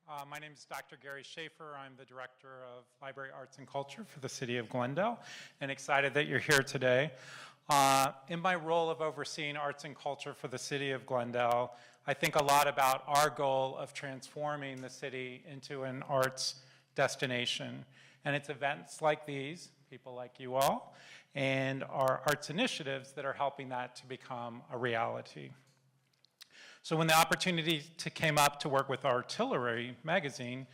My name is Dr. Gary Schaefer. I'm the Director of Library Arts and Culture for the City of Glendale, and excited that you're here today. In my role of overseeing arts and culture for the City of Glendale, I think a lot about our goal of transforming the city into an arts destination. And it's events like these, people like you all, and our arts initiatives that are helping that to become a reality. So when the opportunity came up to work with Artillery magazine,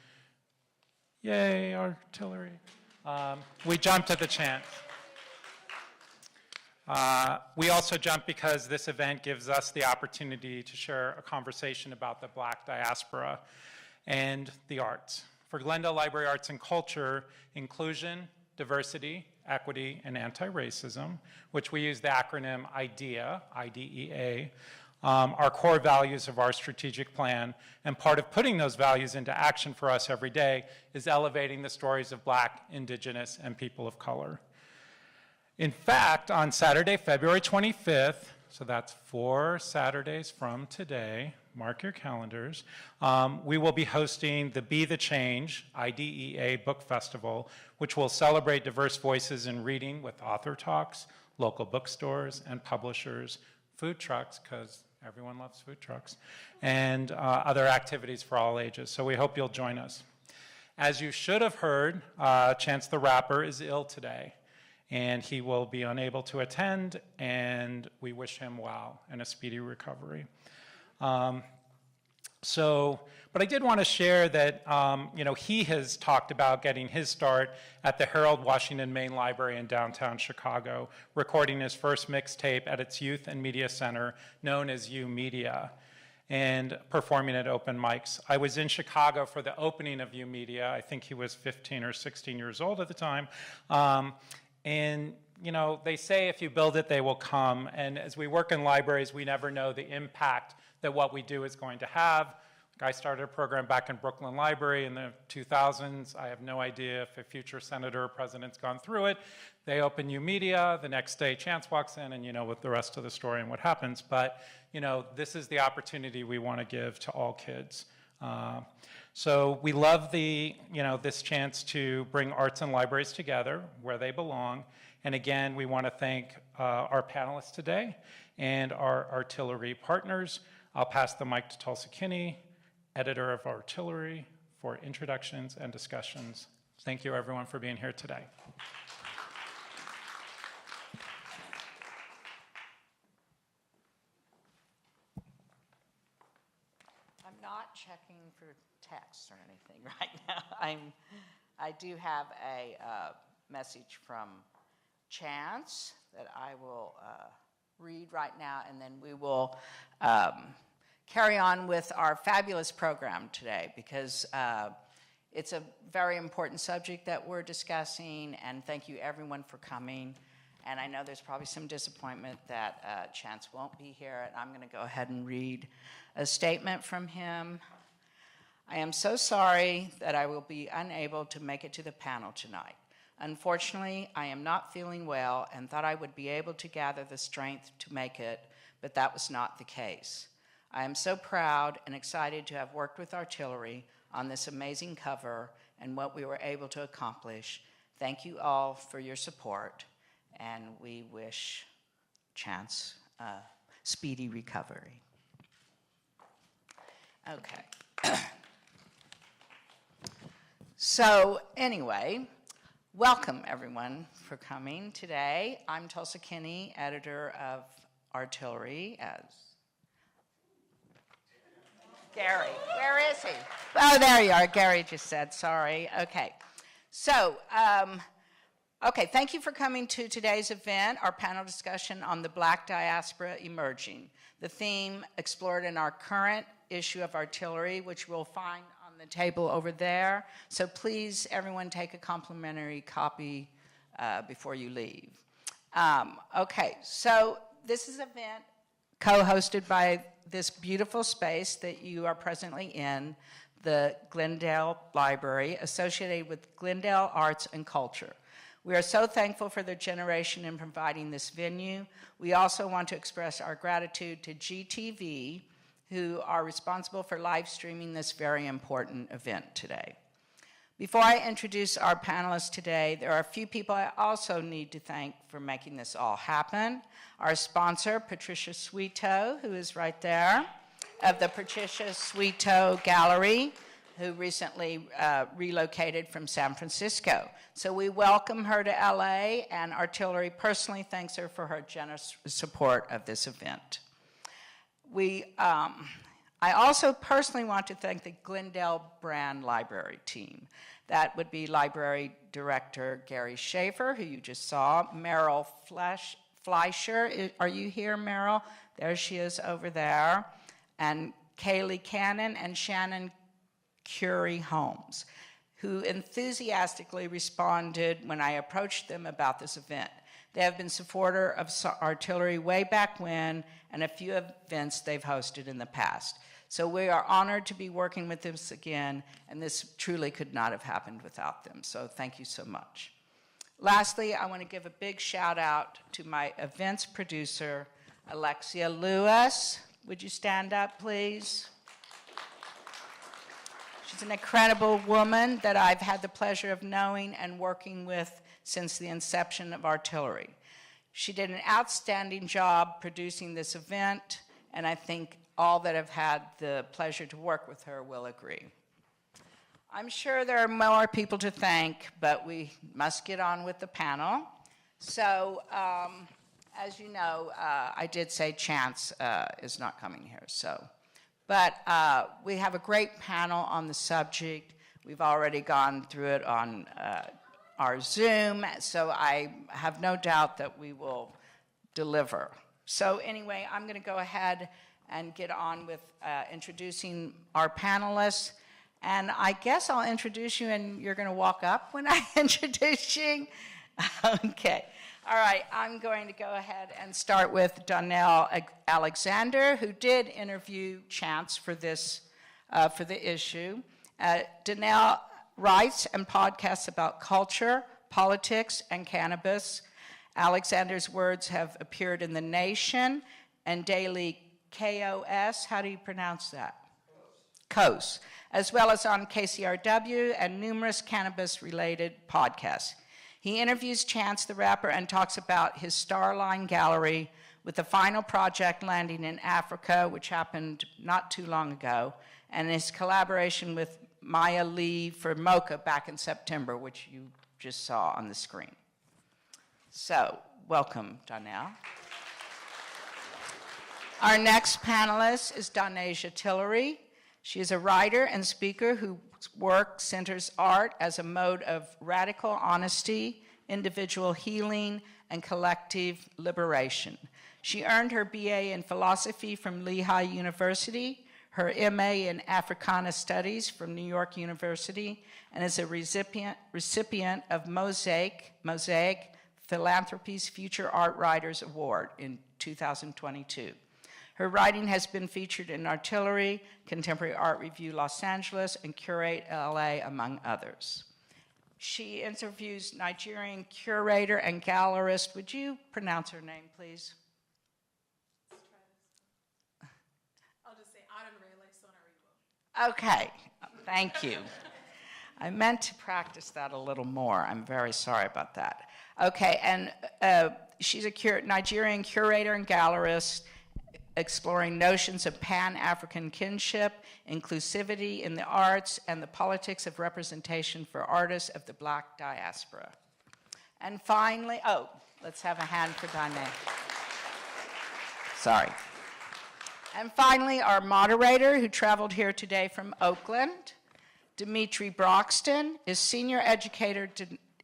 yay, Artillery, we jumped at the chance. We also jumped because this event gives us the opportunity to share a conversation about the Black diaspora and the arts. For Glendale Library Arts and Culture, inclusion, diversity, equity, and anti-racism, which we use the acronym IDEA, I-D-E-A, are core values of our strategic plan, and part of putting those values into action for us every day is elevating the stories of Black, Indigenous, and people of color. In fact, on Saturday, February 25th, so that's 4 Saturdays from today, mark your calendars, we will be hosting the Be the Change, IDEA Book Festival, which will celebrate diverse voices in reading with author talks, local bookstores and publishers, food trucks, because everyone loves food trucks, and other activities for all ages. So we hope you'll join us. As you should have heard, Chance the Rapper is ill today, and he will be unable to attend, and we wish him well and a speedy recovery. But I did want to share that, he has talked about getting his start at the Harold Washington Main Library in downtown Chicago, recording his first mixtape at its Youth and Media Center, known as U Media, and performing at open mics. I was in Chicago for the opening of U Media. I think he was 15 or 16 years old at the time. They say if you build it, they will come. And as we work in libraries, we never know the impact that what we do is going to have. I started a program back in Brooklyn Library in the 2000s. I have no idea if a future senator or president's gone through it. They open U Media, the next day Chance walks in, and you know what the rest of the story and what happens. But this is the opportunity we want to give to all kids. So we love this chance to bring arts and libraries together where they belong. And again, we want to thank our panelists today and our Artillery partners. I'll pass the mic to Tulsa Kinney, editor of Artillery, for introductions and discussions. Thank you, everyone, for being here today. I'm not checking for text or anything right now. I do have a message from Chance that I will read right now, and then we will carry on with our fabulous program today, because it's a very important subject that we're discussing, and thank you everyone for coming. And I know there's probably some disappointment that Chance won't be here, and I'm going to go ahead and read a statement from him. I am so sorry that I will be unable to make it to the panel tonight. Unfortunately, I am not feeling well and thought I would be able to gather the strength to make it, but that was not the case. I am so proud and excited to have worked with Artillery on this amazing cover and what we were able to accomplish. Thank you all for your support, and we wish Chance a speedy recovery. Okay. So anyway, welcome everyone for coming today. I'm Tulsa Kinney, editor of Artillery, as Gary. Where is he? Oh, there you are. Gary just said, sorry. Okay. So, thank you for coming to today's event, our panel discussion on the Black diaspora emerging. The theme explored in our current issue of Artillery, which you'll find on the table over there. So please, everyone, take a complimentary copy before you leave. So this is an event co-hosted by this beautiful space that you are presently in, the Glendale Library, associated with Glendale Arts and Culture. We are so thankful for their generation in providing this venue. We also want to express our gratitude to GTV who are responsible for live streaming this very important event today. Before I introduce our panelists today, there are a few people I also need to thank for making this all happen. Our sponsor, Patricia Sweetow, who is right there, of the Patricia Sweetow Gallery, who recently relocated from San Francisco. So we welcome her to LA, and our Tillery personally thanks her for her generous support of this event. I also personally want to thank the Glendale Brand Library team. That would be Library Director Gary Schaefer, who you just saw, Meryl Fleischer. Are you here, Meryl? There she is over there. And Kaylee Cannon and Shannon Curie Holmes, who enthusiastically responded when I approached them about this event. They have been supporter of Artillery way back when, and a few events they've hosted in the past. So we are honored to be working with them again, and this truly could not have happened without them. So thank you so much. Lastly, I want to give a big shout out to my events producer, Alexia Lewis. Would you stand up, please? She's an incredible woman that I've had the pleasure of knowing and working with since the inception of Artillery. She did an outstanding job producing this event, and I think all that have had the pleasure to work with her will agree. I'm sure there are more people to thank, but we must get on with the panel. So, as you know, I did say Chance is not coming here, but we have a great panel on the subject. We've already gone through it on our Zoom, so I have no doubt that we will deliver. So anyway, I'm going to go ahead and get on with introducing our panelists. And I guess I'll introduce you and you're going to walk up when I introduce you. Okay. All right. I'm going to go ahead and start with Donnell Alexander, who did interview Chance for this, for the issue. Donnell writes and podcasts about culture, politics, and cannabis. Alexander's words have appeared in the Nation and Daily Kos. How do you pronounce that? Kos, as well as on KCRW and numerous cannabis-related podcasts. He interviews Chance the Rapper and talks about his Starline Gallery, with the final project landing in Africa, which happened not too long ago, and his collaboration with Maya Lee for Mocha back in September, which you just saw on the screen. So, welcome, Donnell. Our next panelist is Donasia Tillery. She is a writer and speaker whose work centers art as a mode of radical honesty, individual healing, and collective liberation. She earned her BA in philosophy from Lehigh University, her MA in Africana Studies from New York University, and is a recipient of MOZAIK, Philanthropy's Future Art Writers Award in 2022. Her writing has been featured in Artillery, Contemporary Art Review Los Angeles, and Curate LA, among others. She interviews Nigerian curator and gallerist. Would you pronounce her name, please? I'll just say Adanrele Sonaribo. Okay, thank you. I meant to practice that a little more. I'm very sorry about that. Okay, and she's a Nigerian curator and gallerist, exploring notions of Pan-African kinship, inclusivity in the arts, and the politics of representation for artists of the Black diaspora. And finally, let's have a hand for Donnell. Sorry. And finally, our moderator, who traveled here today from Oakland, Demetri Broxton, is Senior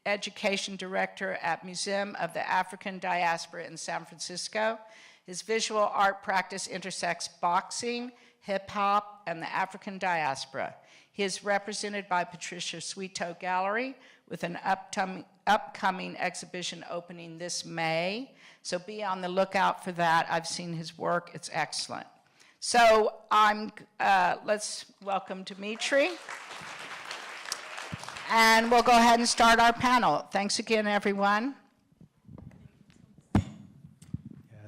Education Director at Museum of the African Diaspora in San Francisco. His visual art practice intersects boxing, hip-hop, and the African diaspora. He is represented by Patricia Sweetow Gallery with an upcoming exhibition opening this May. So be on the lookout for that. I've seen his work. It's excellent. So let's welcome Demetri. And we'll go ahead and start our panel. Thanks again, everyone.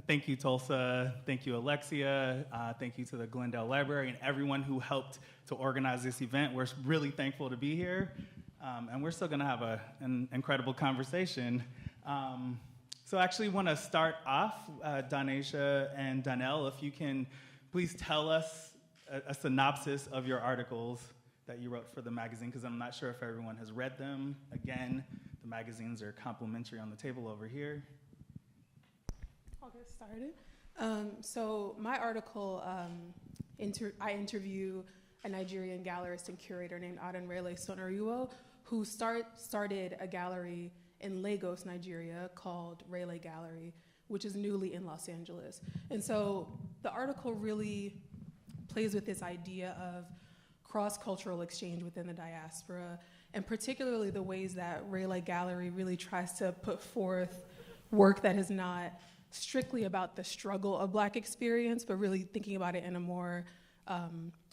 Thank you, Tulsa. Thank you, Alexia. Thank you to the Glendale Library and everyone who helped to organize this event. We're really thankful to be here, and we're still going to have an incredible conversation. So I actually want to start off, Donasia and Donnell, if you can please tell us a synopsis of your articles that you wrote for the magazine, because I'm not sure if everyone has read them. Again, the magazines are complimentary on the table over here. I'll get started. So my article, I interview a Nigerian gallerist and curator named Adenrele Sonariwo, who started a gallery in Lagos, Nigeria, called Rele Gallery, which is newly in Los Angeles. And so the article really plays with this idea of cross-cultural exchange within the diaspora, and particularly the ways that Rele Gallery really tries to put forth work that is not strictly about the struggle of Black experience, but really thinking about it in a more,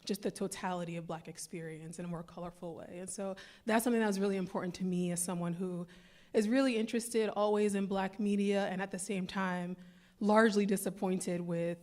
just the totality of Black experience in a more colorful way. And so that's something that was really important to me as someone who is really interested always in Black media, and at the same time, largely disappointed with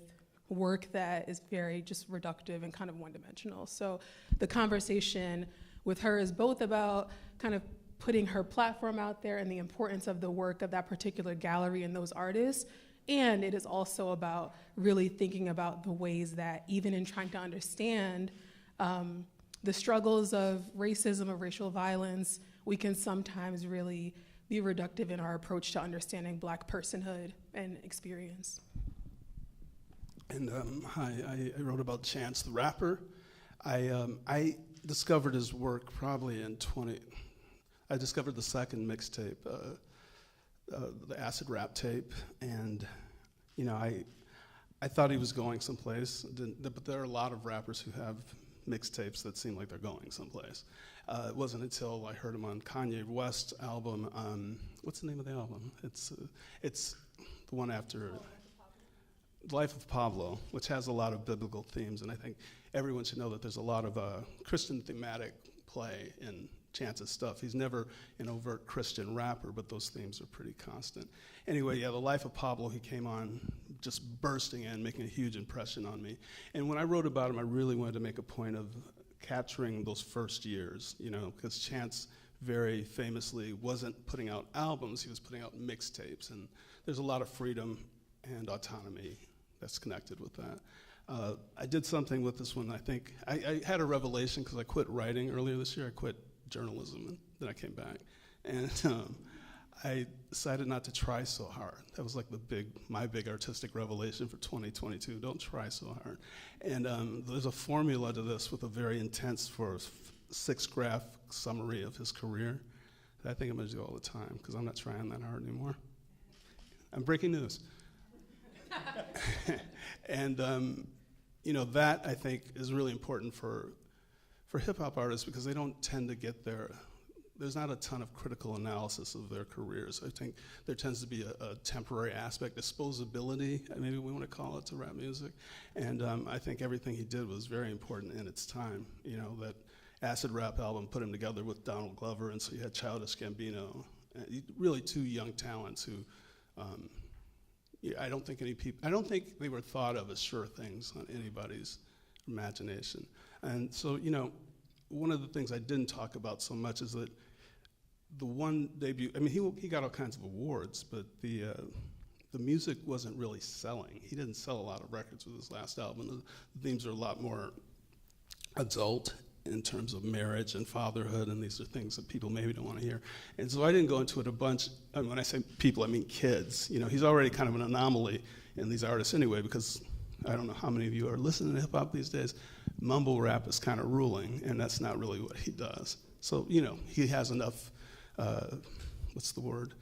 work that is very just reductive and kind of one-dimensional. So the conversation with her is both about kind of putting her platform out there and the importance of the work of that particular gallery and those artists, and it is also about really thinking about the ways that even in trying to understand the struggles of racism, of racial violence, we can sometimes really be reductive in our approach to understanding Black personhood and experience. And hi, I wrote about Chance the Rapper. I discovered his work probably in I discovered the second mixtape, the acid rap tape, and you know, I thought he was going someplace, but there are a lot of rappers who have mixtapes that seem like they're going someplace. It wasn't until I heard him on Kanye West's album, what's the name of the album? It's the one after Life of Pablo, which has a lot of biblical themes, and I think everyone should know that there's a lot of Christian thematic play in Chance's stuff. He's never an overt Christian rapper, but those themes are pretty constant. Anyway, yeah, The Life of Pablo, he came on just bursting in, making a huge impression on me. And when I wrote about him, I really wanted to make a point of capturing those first years, you know, because Chance very famously wasn't putting out albums, he was putting out mixtapes, and there's a lot of freedom and autonomy that's connected with that. I did something with this one. I think I had a revelation because I quit writing earlier this year. I quit journalism, and then I came back, and I decided not to try so hard. That was like my big artistic revelation for 2022. Don't try so hard. And there's a formula to this with a very intense 6-graph summary of his career that I think I'm going to do all the time because I'm not trying that hard anymore. I'm breaking news. And you know, that I think is really important for hip-hop artists because they don't tend to get there's not a ton of critical analysis of their careers. I think there tends to be a temporary aspect, disposability, maybe we want to call it, to rap music. And I think everything he did was very important in its time. You know, that acid rap album put him together with Donald Glover, and so you had Childish Gambino, really two young talents who I don't think they were thought of as sure things on anybody's imagination. And so, you know, one of the things I didn't talk about so much is that the one debut, I mean, he got all kinds of awards, but the music wasn't really selling. He didn't sell a lot of records with his last album. The themes are a lot more adult in terms of marriage and fatherhood, and these are things that people maybe don't want to hear. And so I didn't go into it a bunch. And when I say people, I mean kids. You know, he's already kind of an anomaly in these artists anyway, because I don't know how many of you are listening to hip hop these days. Mumble rap is kind of ruling, and that's not really what he does. So, you know, he has enough, what's the word?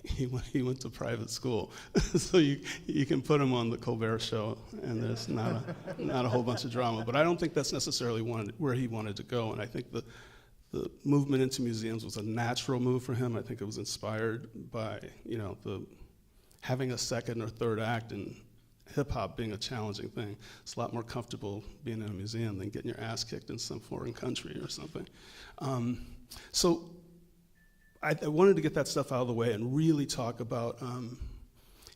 He went to private school, so you can put him on the Colbert Show, and there's not a whole bunch of drama. But I don't think that's necessarily where he wanted to go. And I think the movement into museums was a natural move for him. I think it was inspired by, you know, having a second or third act and hip hop being a challenging thing. It's a lot more comfortable being in a museum than getting your ass kicked in some foreign country or something. So I wanted to get that stuff out of the way and really talk about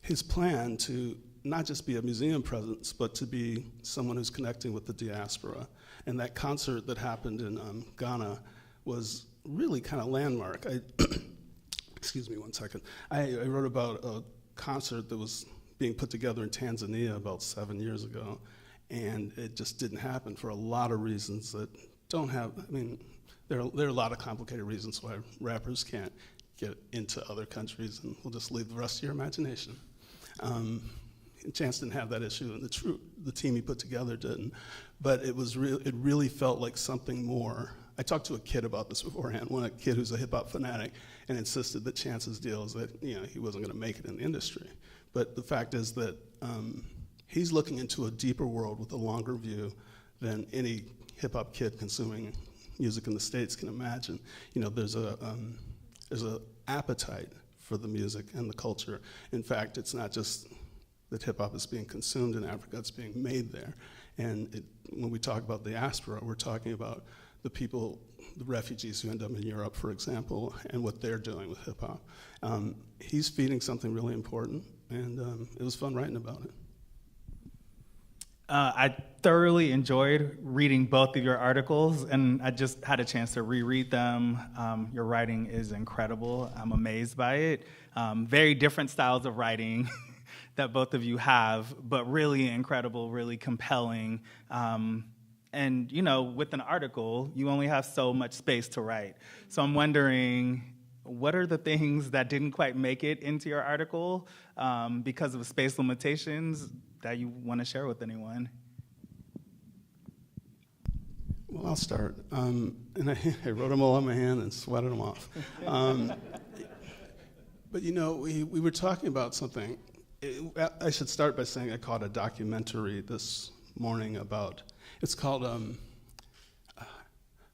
his plan to not just be a museum presence, but to be someone who's connecting with the diaspora. And that concert that happened in Ghana was really kind of landmark. Excuse me one second. I wrote about a concert that was being put together in Tanzania about 7 years ago, and it just didn't happen for a lot of reasons that don't have, I mean, there are a lot of complicated reasons why rappers can't get into other countries, and we'll just leave the rest to your imagination. Chance didn't have that issue, and the team he put together didn't. But it really felt like something more. I talked to a kid about this beforehand, a kid who's a hip-hop fanatic, and insisted that Chance's deal is that he wasn't going to make it in the industry. But the fact is that he's looking into a deeper world with a longer view than any hip-hop kid consuming music in the States can imagine. There's a appetite for the music and the culture. In fact, it's not just that hip-hop is being consumed in Africa, it's being made there. And when we talk about the diaspora, we're talking about the people, the refugees who end up in Europe, for example, and what they're doing with hip-hop. He's feeding something really important, and it was fun writing about it. I thoroughly enjoyed reading both of your articles, and I just had a chance to reread them. Your writing is incredible. I'm amazed by it. Very different styles of writing that both of you have, but really incredible, really compelling. And with an article, you only have so much space to write. So I'm wondering, what are the things that didn't quite make it into your article because of space limitations that you want to share with anyone? Well, I'll start. And I wrote them all on my hand and sweated them off. But we were talking about something. I should start by saying I caught a documentary this morning about, it's called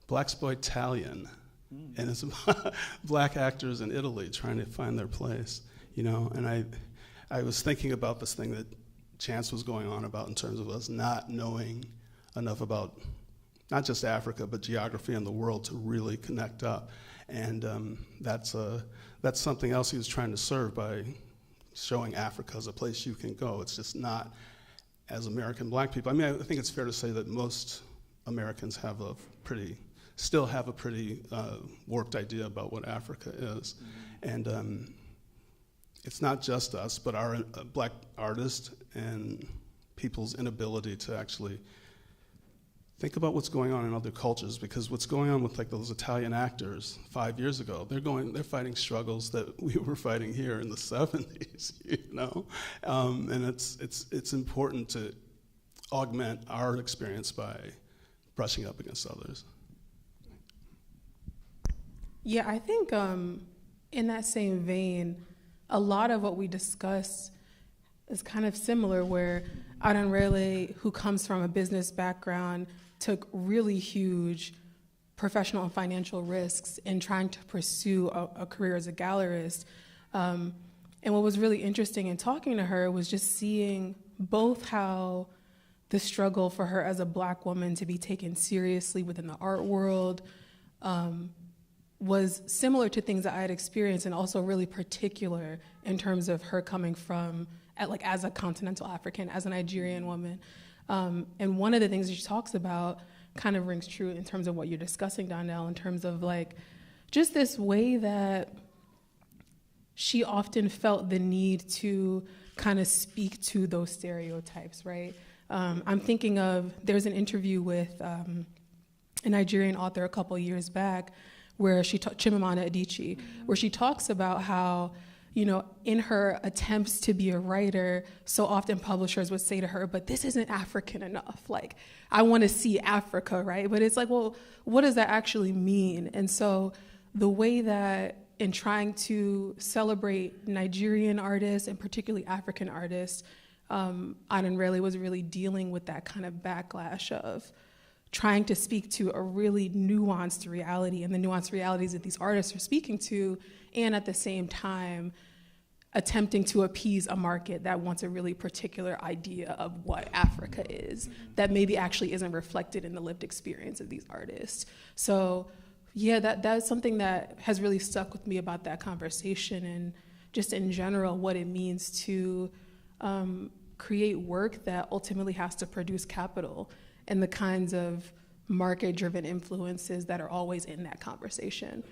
Blaxploitation, and it's about black actors in Italy trying to find their place, and I was thinking about this thing that Chance was going on about in terms of us not knowing enough about not just Africa, but geography and the world to really connect up, and that's something else he was trying to serve by showing Africa as a place you can go. It's just not as American black people. I mean, I think it's fair to say that most Americans still have a pretty warped idea about what Africa is. Mm-hmm. And it's not just us, but our black artists and people's inability to actually think about what's going on in other cultures, because what's going on with those Italian actors 5 years ago, they're fighting struggles that we were fighting here in the 70s, and it's important to augment our experience by brushing up against others. Yeah, I think in that same vein, a lot of what we discuss is kind of similar, where Adanrele, who comes from a business background, took really huge professional and financial risks in trying to pursue a career as a gallerist. And what was really interesting in talking to her was just seeing both how the struggle for her as a black woman to be taken seriously within the art world was similar to things that I had experienced, and also really particular in terms of her coming from, as a continental African, as a Nigerian woman. And one of the things that she talks about kind of rings true in terms of what you're discussing, Donnell, in terms of just this way that she often felt the need to kind of speak to those stereotypes, right? I'm thinking of, there's an interview with a Nigerian author a couple years back where Chimamanda Adichie, where she talks about how, in her attempts to be a writer, so often publishers would say to her, but this isn't African enough. I want to see Africa, right? But it's well, what does that actually mean? And so the way that in trying to celebrate Nigerian artists and particularly African artists, Adanrele was really dealing with that kind of backlash of trying to speak to a really nuanced reality and the nuanced realities that these artists are speaking to, and at the same time attempting to appease a market that wants a really particular idea of what Africa is that maybe actually isn't reflected in the lived experience of these artists. So yeah, that's something that has really stuck with me about that conversation. And just in general what it means to create work that ultimately has to produce capital, and the kinds of market-driven influences that are always in that conversation,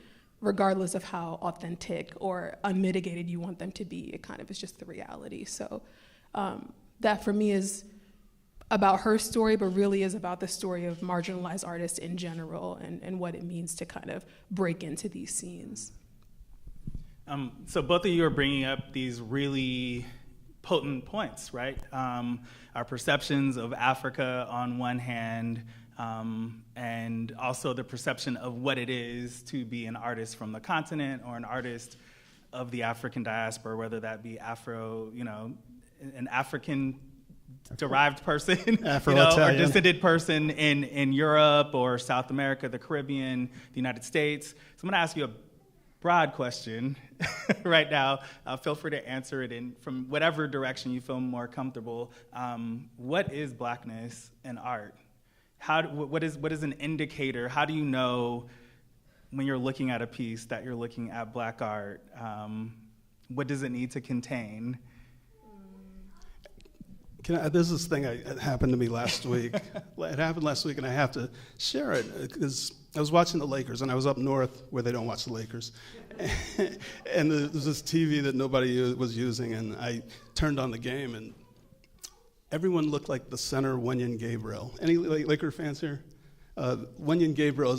regardless of how authentic or unmitigated you want them to be. It kind of is just the reality. So that for me is about her story, but really is about the story of marginalized artists in general, and what it means to kind of break into these scenes. So both of you are bringing up these really potent points, right? Our perceptions of Africa on one hand, and also the perception of what it is to be an artist from the continent or an artist of the African diaspora, whether that be an African-derived person, or descended person in Europe or South America, the Caribbean, the United States. So I'm going to ask you a broad question right now. Feel free to answer it in from whatever direction you feel more comfortable. What is Blackness in art? What is an indicator? How do you know when you're looking at a piece that you're looking at Black art? What does it need to contain? There's this thing that happened to me last week. It happened last week, and I have to share it because I was watching the Lakers, and I was up north where they don't watch the Lakers. And there's this TV that nobody was using, and I turned on the game, and everyone looked like the center Wenyan Gabriel. Any Laker fans here? Wenyan Gabriel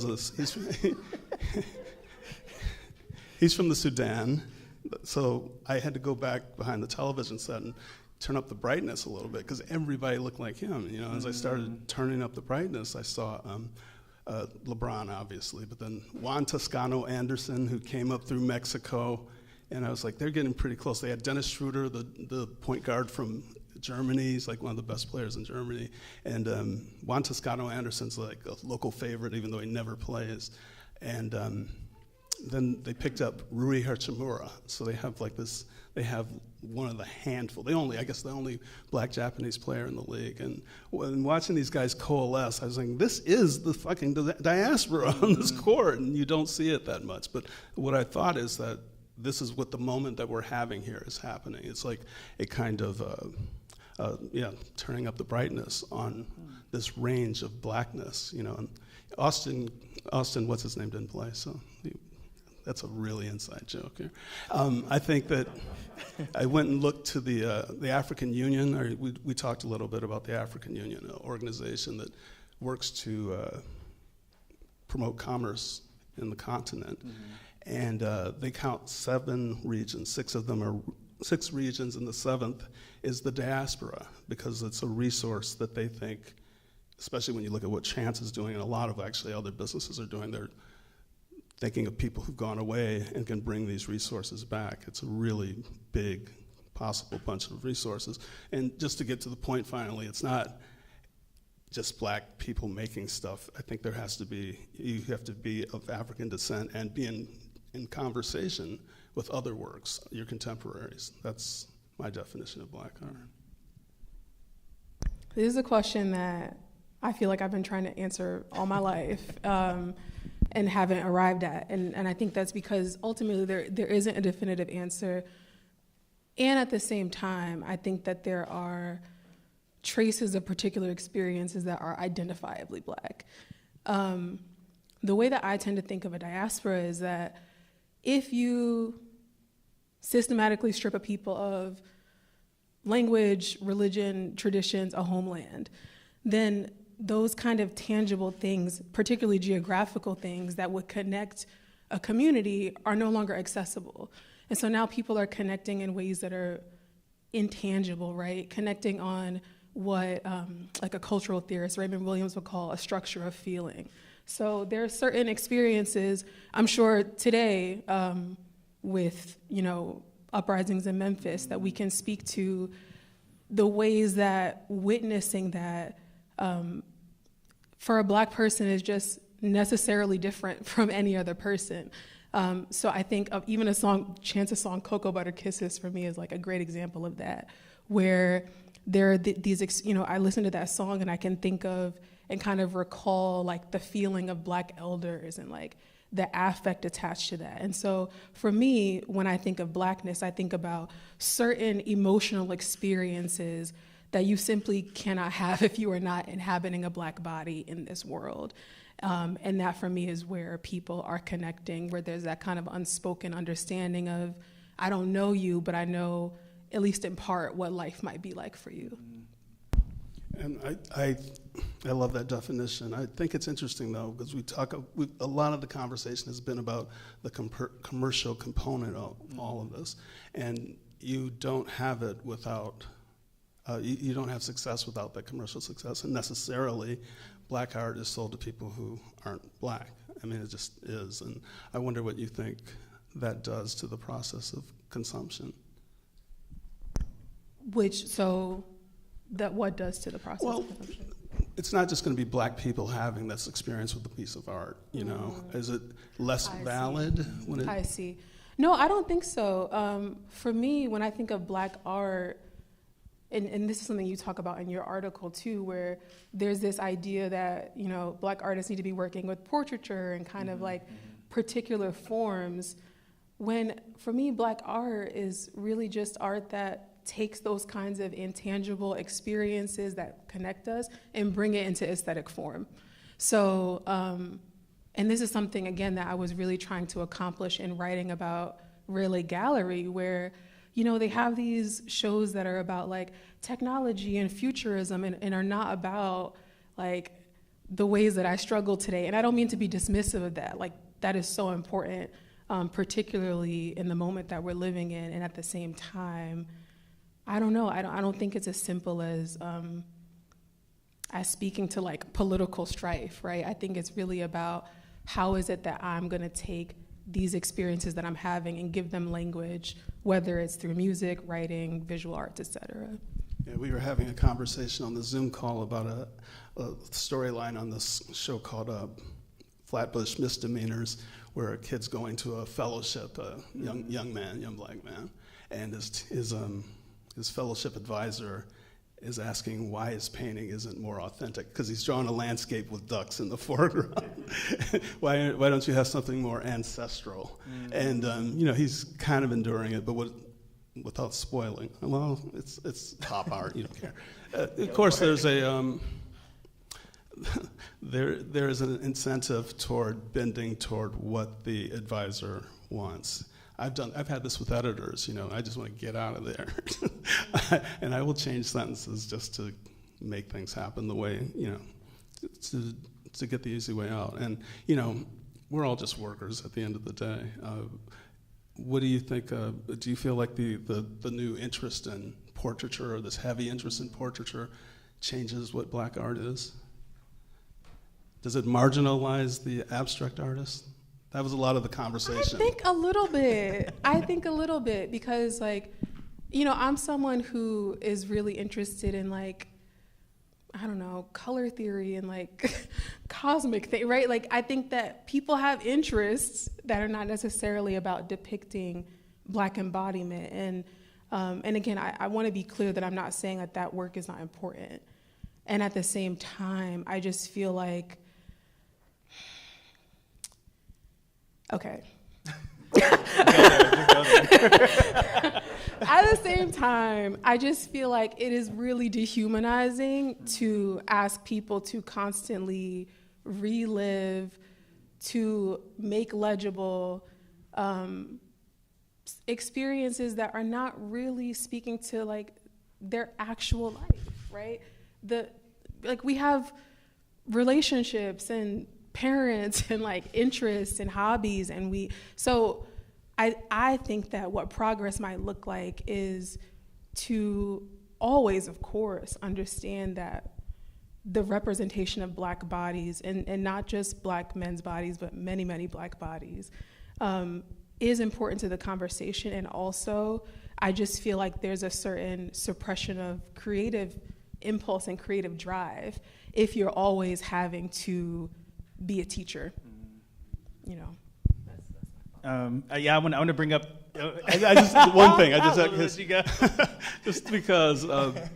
he's from the Sudan, so I had to go back behind the television set and turn up the brightness a little bit because everybody looked like him. As I started turning up the brightness, I saw LeBron, obviously, but then Juan Toscano Anderson, who came up through Mexico, and I was like, they're getting pretty close. They had Dennis Schroeder, the point guard from Germany. He's like one of the best players in Germany. And Juan Toscano Anderson's like a local favorite, even though he never plays. And then they picked up Rui Hachimura. So they have one of the handful, the only Black Japanese player in the league. And when watching these guys coalesce, I was like, this is the fucking diaspora on this court, and you don't see it that much. But what I thought is that this is what the moment that we're having here is happening. It's like a kind of, turning up the brightness on this range of Blackness, And Austin, what's his name, didn't play, so that's a really inside joke here. I think that I went and looked to the African Union. Or we talked a little bit about the African Union, an organization that works to promote commerce in the continent. Mm-hmm. And they count 7 regions. 6 of them are 6 regions, and the 7th is the diaspora, because it's a resource that they think, especially when you look at what Chance is doing, and a lot of actually other businesses are doing, they're thinking of people who've gone away and can bring these resources back. It's a really big possible bunch of resources. And just to get to the point finally, it's not just Black people making stuff. I think you have to be of African descent and be in conversation with other works, your contemporaries. That's my definition of Black art. This is a question that I feel like I've been trying to answer all my life. And haven't arrived at. And I think that's because ultimately there isn't a definitive answer. And at the same time, I think that there are traces of particular experiences that are identifiably Black. The way that I tend to think of a diaspora is that if you systematically strip a people of language, religion, traditions, a homeland, then those kind of tangible things, particularly geographical things that would connect a community, are no longer accessible. And so now people are connecting in ways that are intangible, right? Connecting on what like a cultural theorist, Raymond Williams, would call a structure of feeling. So there are certain experiences, I'm sure today, with uprisings in Memphis, that we can speak to the ways that witnessing that for a Black person is just necessarily different from any other person. So I think of even Chance's song, Cocoa Butter Kisses, for me is like a great example of that, where there are I listen to that song and I can think of and kind of recall like the feeling of Black elders and like the affect attached to that. And so for me, when I think of Blackness, I think about certain emotional experiences that you simply cannot have if you are not inhabiting a Black body in this world. And that for me is where people are connecting, where there's that kind of unspoken understanding of, I don't know you, but I know, at least in part, what life might be like for you. And I love that definition. I think it's interesting, though, because a lot of the conversation has been about the commercial component of all of this. And you don't have it without, you don't have success without that commercial success. And necessarily, Black art is sold to people who aren't Black. I mean, it just is. And I wonder what you think that does to the process of consumption. What does to the process of consumption? It's not just going to be Black people having this experience with a piece of art, you know. Is it less valid? I see. No, I don't think so. For me, when I think of Black art, and this is something you talk about in your article too, where there's this idea that, you know, Black artists need to be working with portraiture and kind of like particular forms, when for me, Black art is really just art that takes those kinds of intangible experiences that connect us and bring it into aesthetic form. So, and this is something, again, that I was really trying to accomplish in writing about Raleigh Gallery, where, you know, they have these shows that are about like technology and futurism and are not about like the ways that I struggle today. And I don't mean to be dismissive of that. Like, that is so important, particularly in the moment that we're living in. And at the same time, I don't know. I don't think it's as simple as speaking to like political strife, right? I think it's really about how is it that I'm going to take these experiences that I'm having and give them language, whether it's through music, writing, visual arts, et cetera. Yeah, we were having a conversation on the Zoom call about a storyline on this show called Flatbush Misdemeanors, where a kid's going to a fellowship, a young Black man, and his fellowship advisor is asking why his painting isn't more authentic, because he's drawing a landscape with ducks in the foreground. why don't you have something more ancestral? And you know, he's kind of enduring it, but without spoiling. Well, it's pop art, you don't care. Of course, there's a there is an incentive toward bending toward what the advisor wants. I've had this with editors, you know, I just want to get out of there. And I will change sentences just to make things happen the way, you know, to get the easy way out. And, you know, we're all just workers at the end of the day. What do you think, do you feel like the new interest in portraiture, or this heavy interest in portraiture, changes what Black art is? Does it marginalize the abstract artist? That was a lot of the conversation. I think a little bit, because, like, you know, I'm someone who is really interested in, like, I don't know, color theory and, like, cosmic thing, right? Like, I think that people have interests that are not necessarily about depicting Black embodiment. And again, I want to be clear that I'm not saying that that work is not important. And at the same time, I just feel like, okay. At the same time, I just feel like it is really dehumanizing to ask people to constantly relive, to make legible experiences that are not really speaking to, like, their actual life, right? Like, we have relationships and parents and, like, interests and hobbies, and so I think that what progress might look like is to always, of course, understand that the representation of Black bodies, and not just Black men's bodies, but many, many Black bodies, is important to the conversation. And also, I just feel like there's a certain suppression of creative impulse and creative drive if you're always having to be a teacher, you know. Yeah, I want to bring up. I just one thing. Just because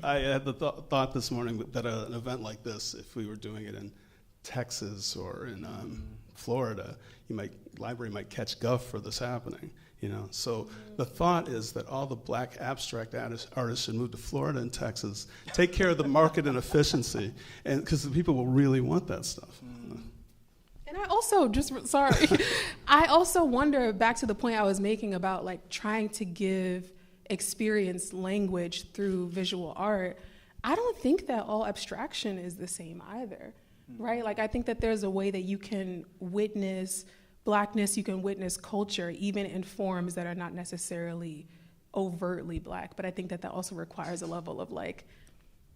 I had the thought this morning that an event like this, if we were doing it in Texas or in Florida, library might catch guff for this happening. So the thought is that all the black abstract artists should move to Florida and Texas, take care of the market and efficiency, and because the people will really want that stuff. And I also, I also wonder, back to the point I was making about like trying to give experience language through visual art. I don't think that all abstraction is the same either, right? Like I think that there's a way that you can witness Blackness, you can witness culture, even in forms that are not necessarily overtly Black. But I think that also requires a level of like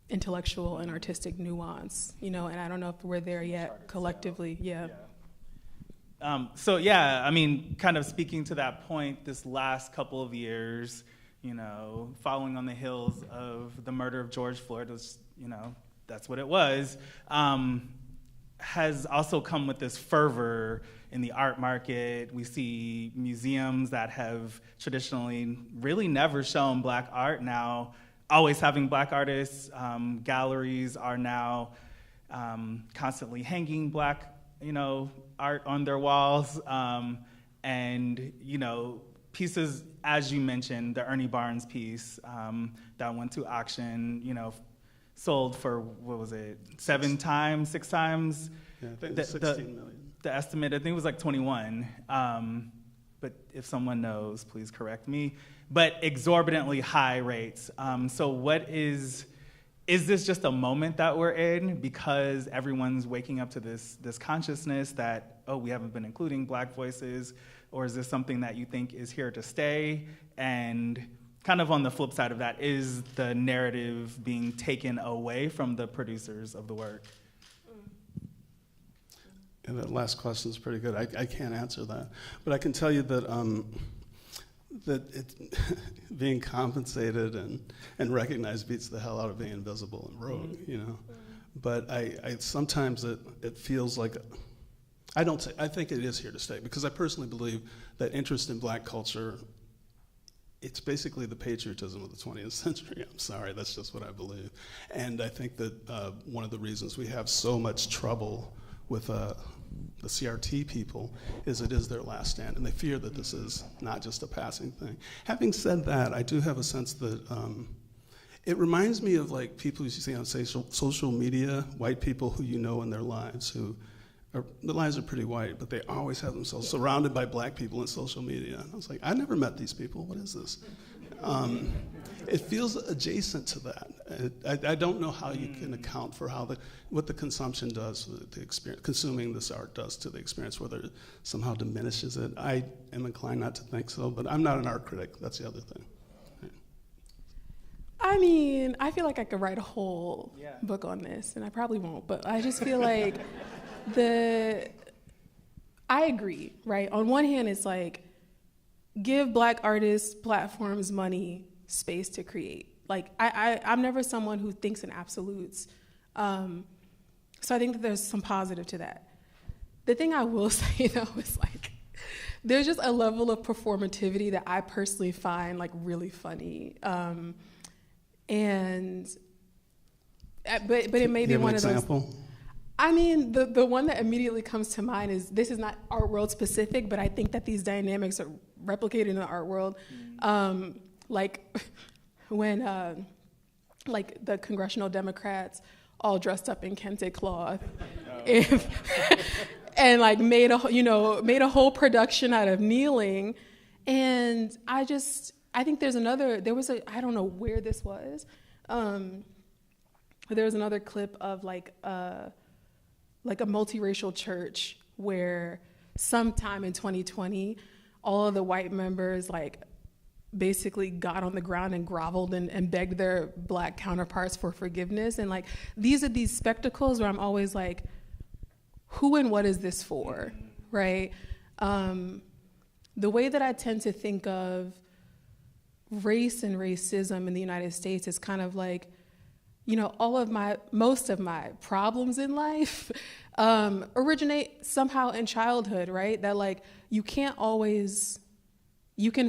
intellectual and artistic nuance, and I don't know if we're there yet collectively. Yeah. So yeah, I mean, kind of speaking to that point, this last couple of years, following on the heels of the murder of George Floyd, was, that's what it was, has also come with this fervor in the art market. We see museums that have traditionally really never shown Black art now always having Black artists. Galleries are now constantly hanging Black, art on their walls. And, pieces, as you mentioned, the Ernie Barnes piece that went to auction, sold for, what was it, 6 times? Yeah, I think it was 16 million. The estimate, I think it was like 21. But if someone knows, please correct me. But exorbitantly high rates. So what is this just a moment that we're in because everyone's waking up to this consciousness that, oh, we haven't been including Black voices? Or is this something that you think is here to stay? And kind of on the flip side of that, is the narrative being taken away from the producers of the work? And that last question is pretty good. I can't answer that. But I can tell you that being compensated and recognized beats the hell out of being invisible and rogue, But I sometimes it feels like, I think it is here to stay, because I personally believe that interest in Black culture, it's basically the patriotism of the 20th century. I'm sorry, that's just what I believe. And I think that one of the reasons we have so much trouble with the CRT people is it is their last stand, and they fear that this is not just a passing thing. Having said that, I do have a sense that it reminds me of like people you see on social media, white people who in their lives their lives are pretty white, but they always have themselves surrounded by Black people in social media. And I was like, I never met these people. What is this? It feels adjacent to that. I don't know how you can account for what the consumption does, the experience, consuming this art does to the experience, whether it somehow diminishes it. I am inclined not to think so, but I'm not an art critic. That's the other thing. I mean, I feel like I could write a whole book on this, and I probably won't, but I just feel like I agree, right? On one hand, it's like, give Black artists, platforms, money, space to create. Like, I'm never someone who thinks in absolutes. So I think that there's some positive to that. The thing I will say, though, is like, there's just a level of performativity that I personally find like really funny. But it may be one of those. Example? I mean, the one that immediately comes to mind is, this is not art world specific, but I think that these dynamics are replicated in the art world. Like when like the congressional Democrats all dressed up in kente cloth and like made a whole production out of kneeling. And I think there was I don't know where this was. There was another clip of like a multiracial church where sometime in 2020, all of the white members like basically got on the ground and groveled and begged their Black counterparts for forgiveness. And like, these are these spectacles where I'm always like, who and what is this for, right? The way that I tend to think of race and racism in the United States is kind of like, most of my problems in life originate somehow in childhood, right? That like, you can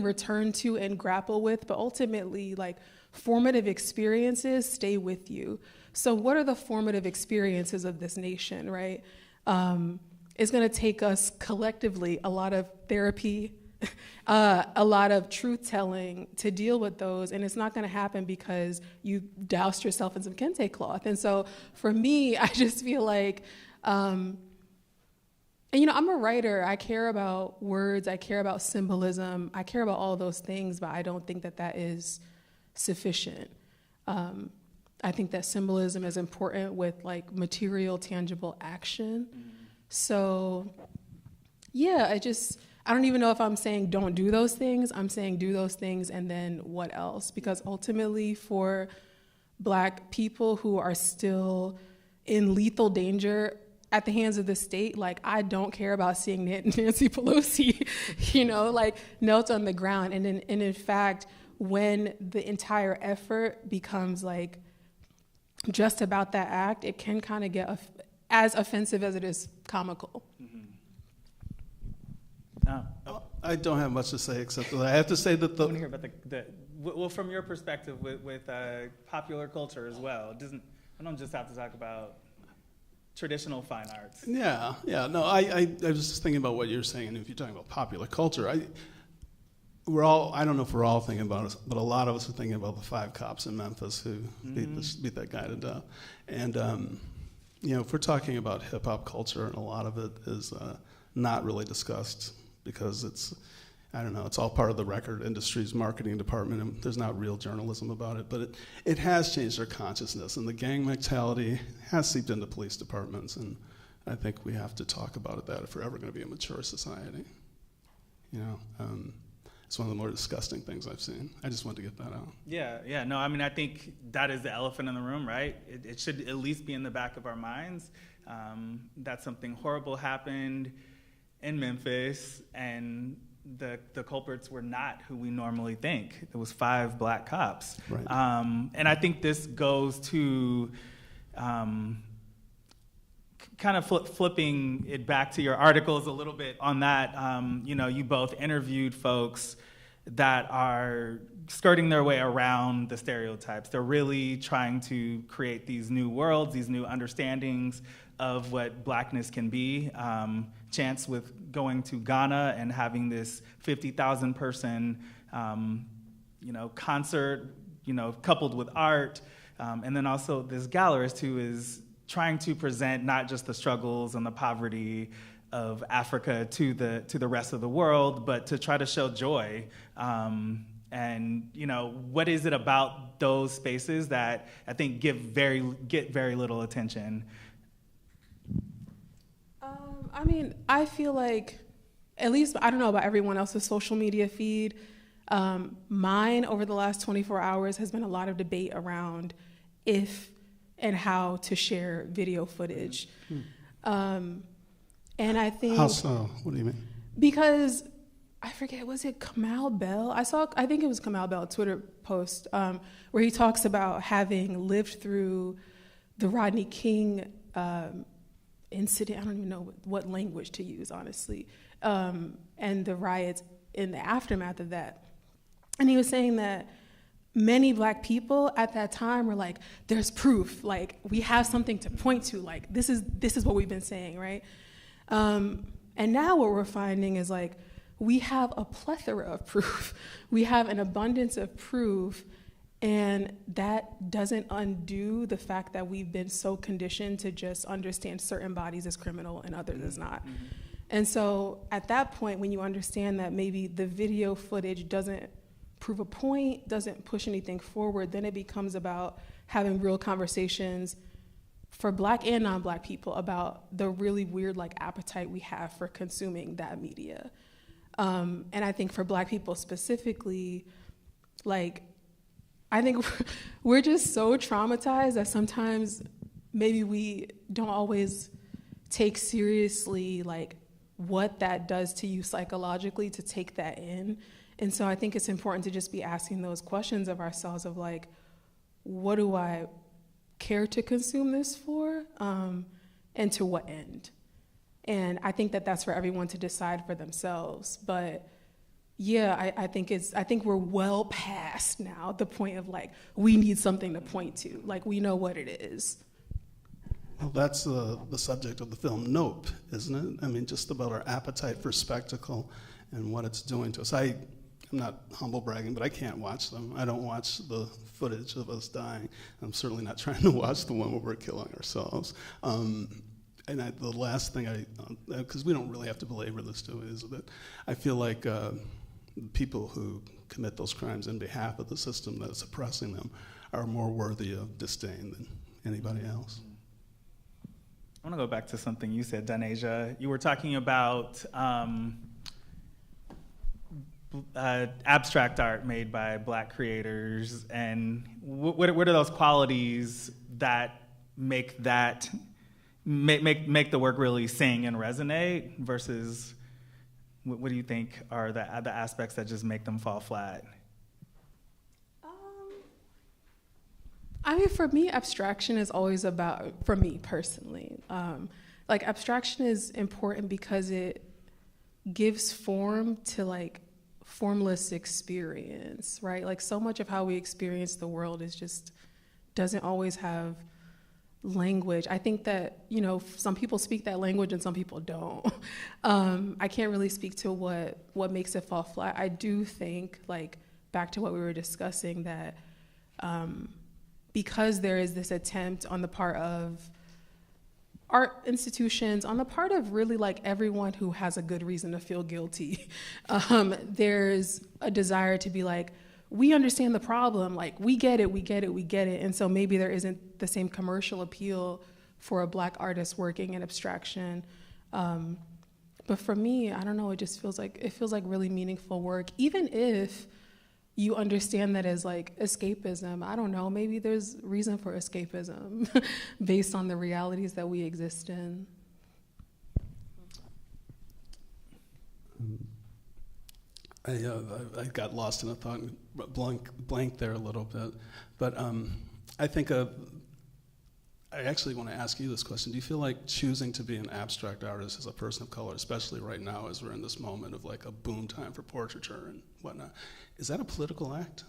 return to and grapple with, but ultimately like formative experiences stay with you. So what are the formative experiences of this nation, right? it's going to take us collectively a lot of therapy, a lot of truth telling to deal with those, and it's not going to happen because you doused yourself in some kente cloth. And so for me, I just feel like, and I'm a writer. I care about words. I care about symbolism. I care about all those things, but I don't think that that is sufficient. I think that symbolism is important with like material, tangible action. So, yeah, I don't even know if I'm saying don't do those things. I'm saying do those things and then what else? Because ultimately for Black people who are still in lethal danger at the hands of the state, like I don't care about seeing Nancy Pelosi, like knelt on the ground. And in fact, when the entire effort becomes like just about that act, it can kind of get as offensive as it is comical. I don't have much to say except that I have to say that I want to hear about well, from your perspective with popular culture as well. I don't just have to talk about traditional fine arts. Yeah. No, I was just thinking about what you're saying, and if you're talking about popular culture, I don't know if we're all thinking about it, but a lot of us are thinking about the 5 cops in Memphis who beat that guy to death. And, if we're talking about hip-hop culture, and a lot of it is not really discussed because it's all part of the record industry's marketing department, and there's not real journalism about it. But it has changed our consciousness, and the gang mentality has seeped into police departments, and I think we have to talk about that if we're ever going to be a mature society. It's one of the more disgusting things I've seen. I just wanted to get that out. Yeah. No, I mean, I think that is the elephant in the room, right? It should at least be in the back of our minds that something horrible happened in Memphis, and the culprits were not who we normally think. It was 5 Black cops. Right. And I think this goes to kind of flipping it back to your articles a little bit on that. You both interviewed folks that are skirting their way around the stereotypes. They're really trying to create these new worlds, these new understandings of what Blackness can be. Chance with going to Ghana and having this 50,000 person, concert, coupled with art. And then also this gallerist who is trying to present not just the struggles and the poverty of Africa to the rest of the world, but to try to show joy. And what is it about those spaces that I think get very little attention? I feel like, at least, I don't know about everyone else's social media feed. Mine over the last 24 hours has been a lot of debate around if and how to share video footage. And I think... How so? What do you mean? Because, I forget, was it Kamal Bell? I think it was Kamal Bell, a Twitter post, where he talks about having lived through the Rodney King incident. I don't even know what language to use, honestly, and the riots in the aftermath of that. And he was saying that many Black people at that time were like, there's proof, like we have something to point to, like this is what we've been saying, right? And now what we're finding is like we have a plethora of proof. We have an abundance of proof, and that doesn't undo the fact that we've been so conditioned to just understand certain bodies as criminal and others as not. And so at that point, when you understand that maybe the video footage doesn't prove a point, doesn't push anything forward, then it becomes about having real conversations for Black and non-Black people about the really weird appetite we have for consuming that media. And I think for Black people specifically, I think we're just so traumatized that sometimes maybe we don't always take seriously what that does to you psychologically to take that in. And so I think it's important to just be asking those questions of ourselves of what do I care to consume this for, and to what end? And I think that that's for everyone to decide for themselves. But yeah, I think we're well past now the point of we need something to point to. We know what it is. Well, that's the subject of the film Nope, isn't it? I mean, just about our appetite for spectacle and what it's doing to us. I'm not humble bragging, but I can't watch them. I don't watch the footage of us dying. I'm certainly not trying to watch the one where we're killing ourselves. The last thing because we don't really have to belabor this, do we, is that I feel like people who commit those crimes in behalf of the system that is oppressing them are more worthy of disdain than anybody else. I want to go back to something you said, Donasia. You were talking about abstract art made by Black creators, and what are those qualities that make the work really sing and resonate versus what do you think are the aspects that just make them fall flat? I mean, for me, abstraction is always about, for me personally, like abstraction is important because it gives form to like formless experience, right? Like so much of how we experience the world is just, doesn't always have language. I think that, you know, some people speak that language and some people don't. I can't really speak to what makes it fall flat. I do think, like, back to what we were discussing, that because there is this attempt on the part of art institutions, on the part of really like everyone who has a good reason to feel guilty, there's a desire to be like, we understand the problem, like we get it. And so maybe there isn't the same commercial appeal for a Black artist working in abstraction. But for me, I don't know, it feels like really meaningful work, even if you understand that as like escapism. I don't know, maybe there's reason for escapism based on the realities that we exist in. I got lost in a thought and blank there a little bit, but I think I actually want to ask you this question. Do you feel like choosing to be an abstract artist as a person of color, especially right now as we're in this moment of like a boom time for portraiture and whatnot, is that a political act?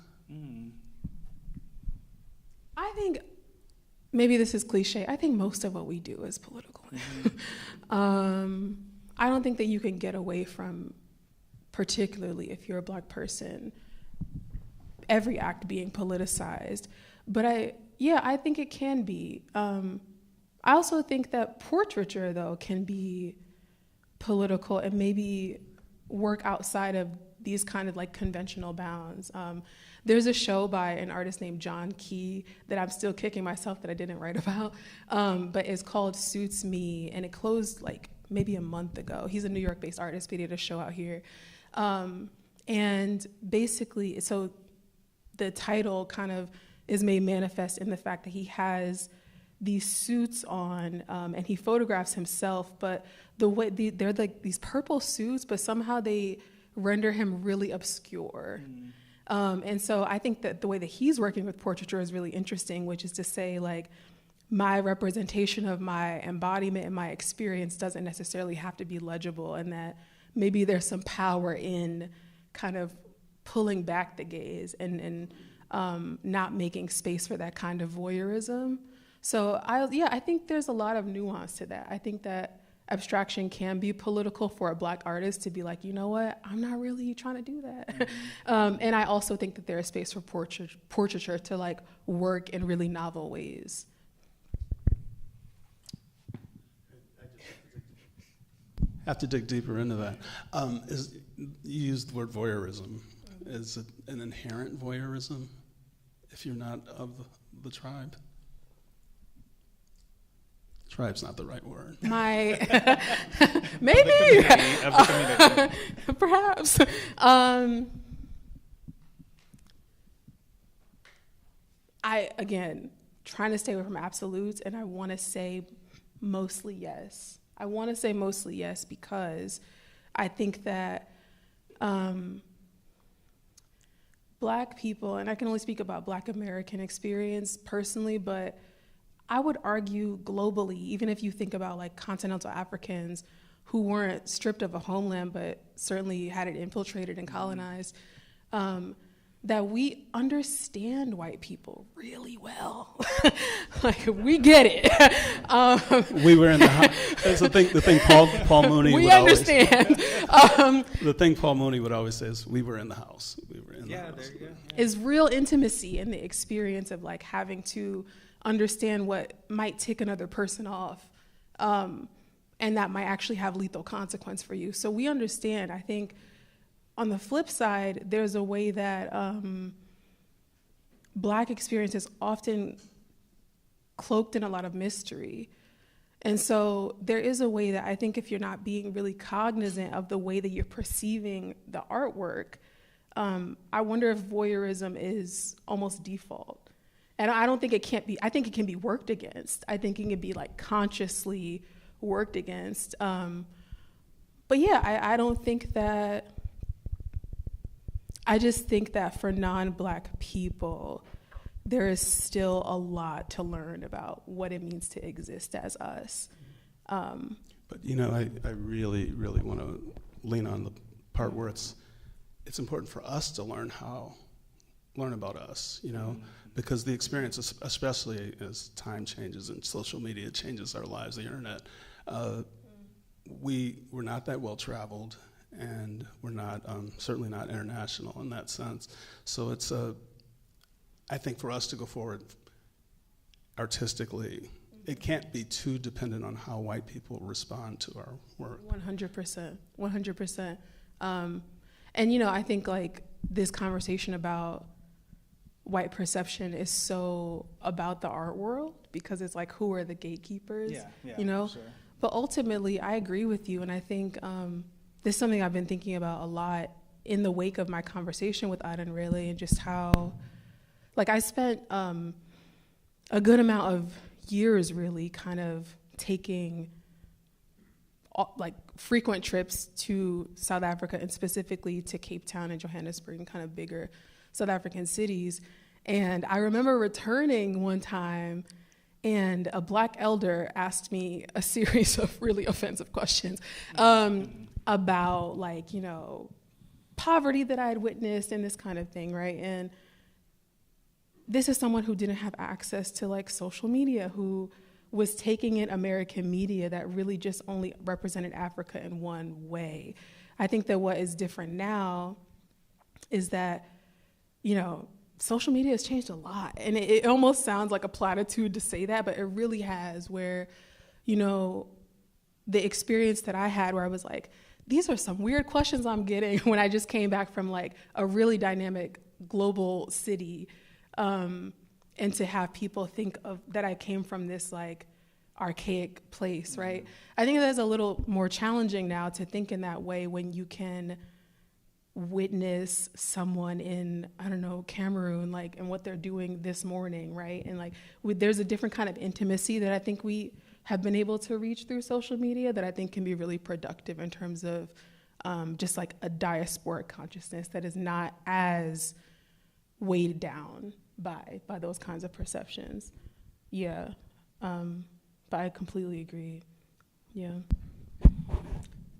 I think, maybe this is cliche, I think most of what we do is political. I don't think that you can get away from, particularly if you're a Black person, every act being politicized. But I think it can be. I also think that portraiture, though, can be political and maybe work outside of these kind of like conventional bounds. There's a show by an artist named John Key that I'm still kicking myself that I didn't write about, but it's called Suits Me, and it closed like maybe a month ago. He's a New York-based artist, but he did a show out here. And basically, so the title kind of is made manifest in the fact that he has these suits on, and he photographs himself, but the way they're like these purple suits, but somehow they render him really obscure. And so I think that the way that he's working with portraiture is really interesting, which is to say, like, my representation of my embodiment and my experience doesn't necessarily have to be legible, and that maybe there's some power in kind of pulling back the gaze and not making space for that kind of voyeurism. So I think there's a lot of nuance to that. I think that abstraction can be political for a Black artist to be like, you know what, I'm not really trying to do that. And I also think that there is space for portraiture to like work in really novel ways. Have to dig deeper into that. You used the word voyeurism. Is it an inherent voyeurism if you're not of the tribe? Tribe's not the right word. Maybe. Perhaps. Again, trying to stay away from absolutes, and I want to say mostly yes. I want to say mostly yes because I think that Black people, and I can only speak about Black American experience personally, but I would argue globally, even if you think about like continental Africans who weren't stripped of a homeland, but certainly had it infiltrated and colonized, that we understand white people really well. Like, we get it. We were in the house. That's the thing Paul Mooney we would understand. the thing Paul Mooney would always say is, we were in the house. We were in the house. There you go. Is real intimacy in the experience of like having to understand what might tick another person off, and that might actually have lethal consequence for you. So we understand. I think on the flip side, there's a way that Black experience is often cloaked in a lot of mystery. And so there is a way that I think if you're not being really cognizant of the way that you're perceiving the artwork, I wonder if voyeurism is almost default. And I don't think it can't be, I think it can be worked against. I think it can be like consciously worked against. But yeah, I don't think that, I just think that for non-Black people, there is still a lot to learn about what it means to exist as us. But you know, I really, really want to lean on the part where it's important for us to learn about us, you know, because the experience, especially as time changes and social media changes our lives, the internet, we're not that well traveled, and we're not certainly not international in that sense. So it's I think for us to go forward artistically, it can't be too dependent on how white people respond to our work. 100%, 100%. And you know, I think like this conversation about white perception is so about the art world, because it's like, who are the gatekeepers, you know? Sure. But ultimately, I agree with you, and I think this is something I've been thinking about a lot in the wake of my conversation with Adan Rayleigh, and just how, like, I spent a good amount of years really kind of taking like frequent trips to South Africa, and specifically to Cape Town and Johannesburg, and kind of bigger South African cities. And I remember returning one time, and a Black elder asked me a series of really offensive questions about, like, you know, poverty that I had witnessed and this kind of thing, right? And this is someone who didn't have access to like social media, who was taking in American media that really just only represented Africa in one way. I think that what is different now is that, you know, social media has changed a lot. And it almost sounds like a platitude to say that, but it really has, where, you know, the experience that I had where I was like, these are some weird questions I'm getting when I just came back from like a really dynamic global city. And to have people think of that I came from this like archaic place, right? I think that's a little more challenging now to think in that way when you can witness someone in, I don't know, Cameroon, like, and what they're doing this morning, right? And like, there's a different kind of intimacy that I think we have been able to reach through social media that I think can be really productive in terms of just like a diasporic consciousness that is not as weighed down by those kinds of perceptions. Yeah, but I completely agree. Yeah.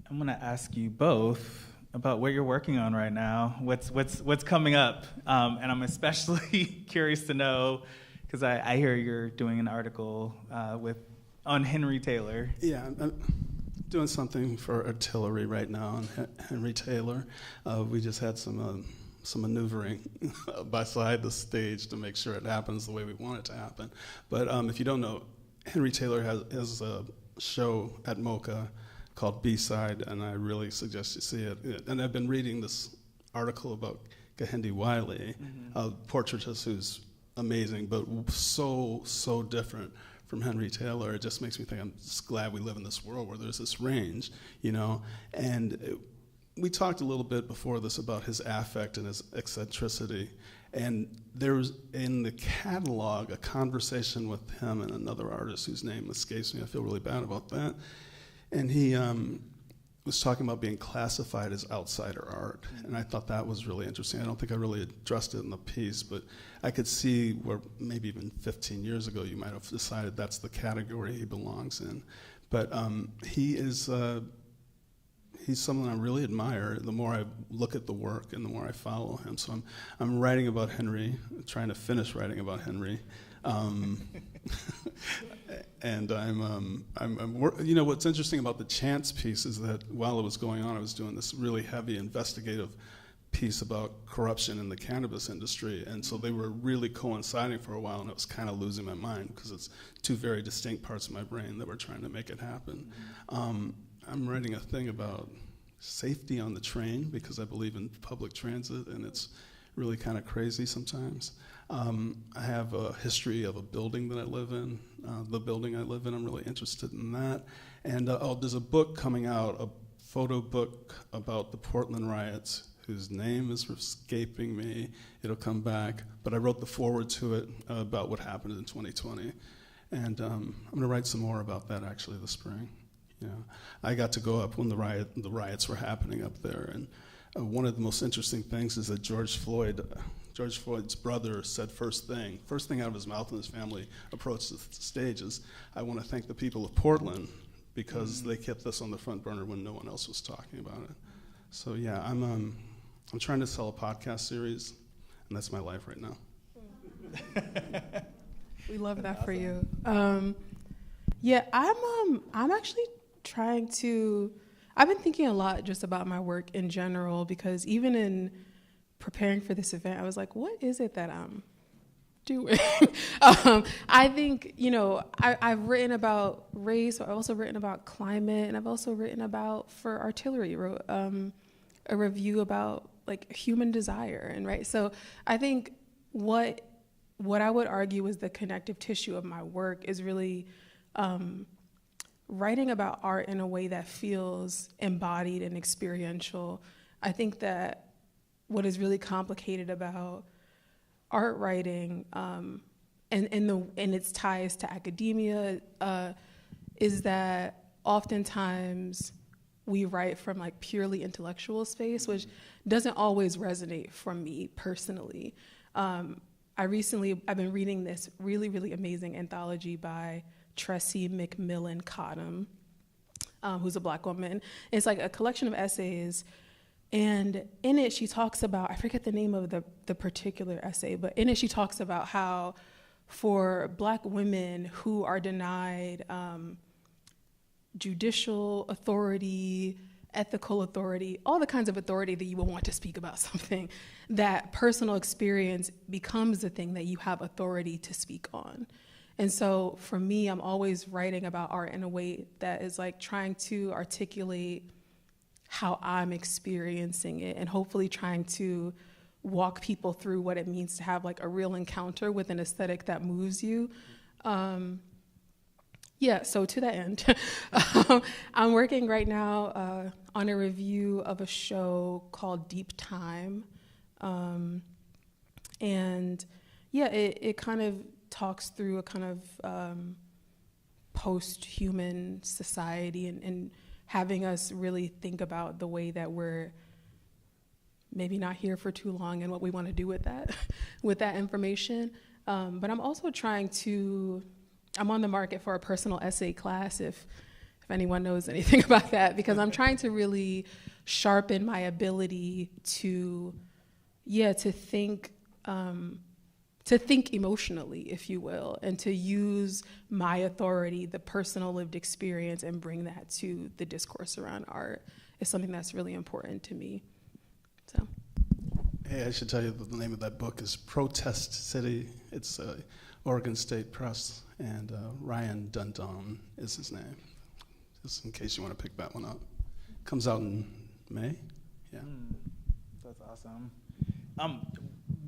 I'm gonna ask you both about what you're working on right now. What's coming up? And I'm especially curious to know, because I hear you're doing an article on Henry Taylor. Yeah, I'm doing something for Tillery right now on Henry Taylor. We just had some maneuvering beside the stage to make sure it happens the way we want it to happen. But if you don't know, Henry Taylor has a show at MOCA called B-Side, and I really suggest you see it. And I've been reading this article about Kehinde Wiley, a portraitist who's amazing, but so different from Henry Taylor. It just makes me think I'm just glad we live in this world where there's this range, you know. And we talked a little bit before this about his affect and his eccentricity. And there was in the catalog a conversation with him and another artist whose name escapes me. I feel really bad about that. And he was talking about being classified as outsider art. And I thought that was really interesting. I don't think I really addressed it in the piece, but I could see where maybe even 15 years ago you might have decided that's the category he belongs in. But he is he's someone I really admire. The more I look at the work and the more I follow him. So I'm writing about Henry, trying to finish writing about Henry. And you know, what's interesting about the Chance piece is that while it was going on, I was doing this really heavy investigative piece about corruption in the cannabis industry, and so they were really coinciding for a while, and I was kind of losing my mind because it's two very distinct parts of my brain that were trying to make it happen. I'm writing a thing about safety on the train because I believe in public transit, and it's really kind of crazy sometimes. I have a history of a building that I live in. The building I live in, I'm really interested in that. And there's a book coming out, a photo book about the Portland riots, whose name is escaping me. It'll come back. But I wrote the foreword to it about what happened in 2020. And I'm going to write some more about that actually this spring. You know, I got to go up when the riots were happening up there. And one of the most interesting things is that George Floyd's brother said first thing out of his mouth when his family approached the stage is, I want to thank the people of Portland because they kept this on the front burner when no one else was talking about it. So yeah, I'm trying to sell a podcast series, and that's my life right now. We love that for you. Yeah, I'm actually trying to. I've been thinking a lot just about my work in general, because even in preparing for this event, I was like, what is it that I'm doing? I think, you know, I've written about race, I've also written about climate, and I've also written about, for Artillery, wrote a review about like human desire, and right. So I think what I would argue is the connective tissue of my work is really writing about art in a way that feels embodied and experiential. I think that what is really complicated about art writing and its ties to academia is that oftentimes we write from like purely intellectual space, which doesn't always resonate for me personally. I've been reading this really, really amazing anthology by Tressie McMillan Cottom, who's a Black woman. It's like a collection of essays, and in it she talks about, I forget the name of the particular essay, but in it she talks about how for Black women who are denied judicial authority, ethical authority, all the kinds of authority that you would want to speak about something, that personal experience becomes the thing that you have authority to speak on. And so for me, I'm always writing about art in a way that is like trying to articulate how I'm experiencing it, and hopefully trying to walk people through what it means to have like a real encounter with an aesthetic that moves you. Yeah, so to that end, I'm working right now on a review of a show called Deep Time. And yeah, it kind of talks through a kind of post-human society and having us really think about the way that we're maybe not here for too long and what we want to do with that information. But I'm also I'm on the market for a personal essay class if anyone knows anything about that, because I'm trying to really sharpen my ability to think emotionally, if you will, and to use my authority, the personal lived experience, and bring that to the discourse around art is something that's really important to me. So. Hey, I should tell you that the name of that book is Protest City. It's Oregon State Press, and Ryan Dundon is his name, just in case you want to pick that one up. Comes out in May. Yeah. That's awesome.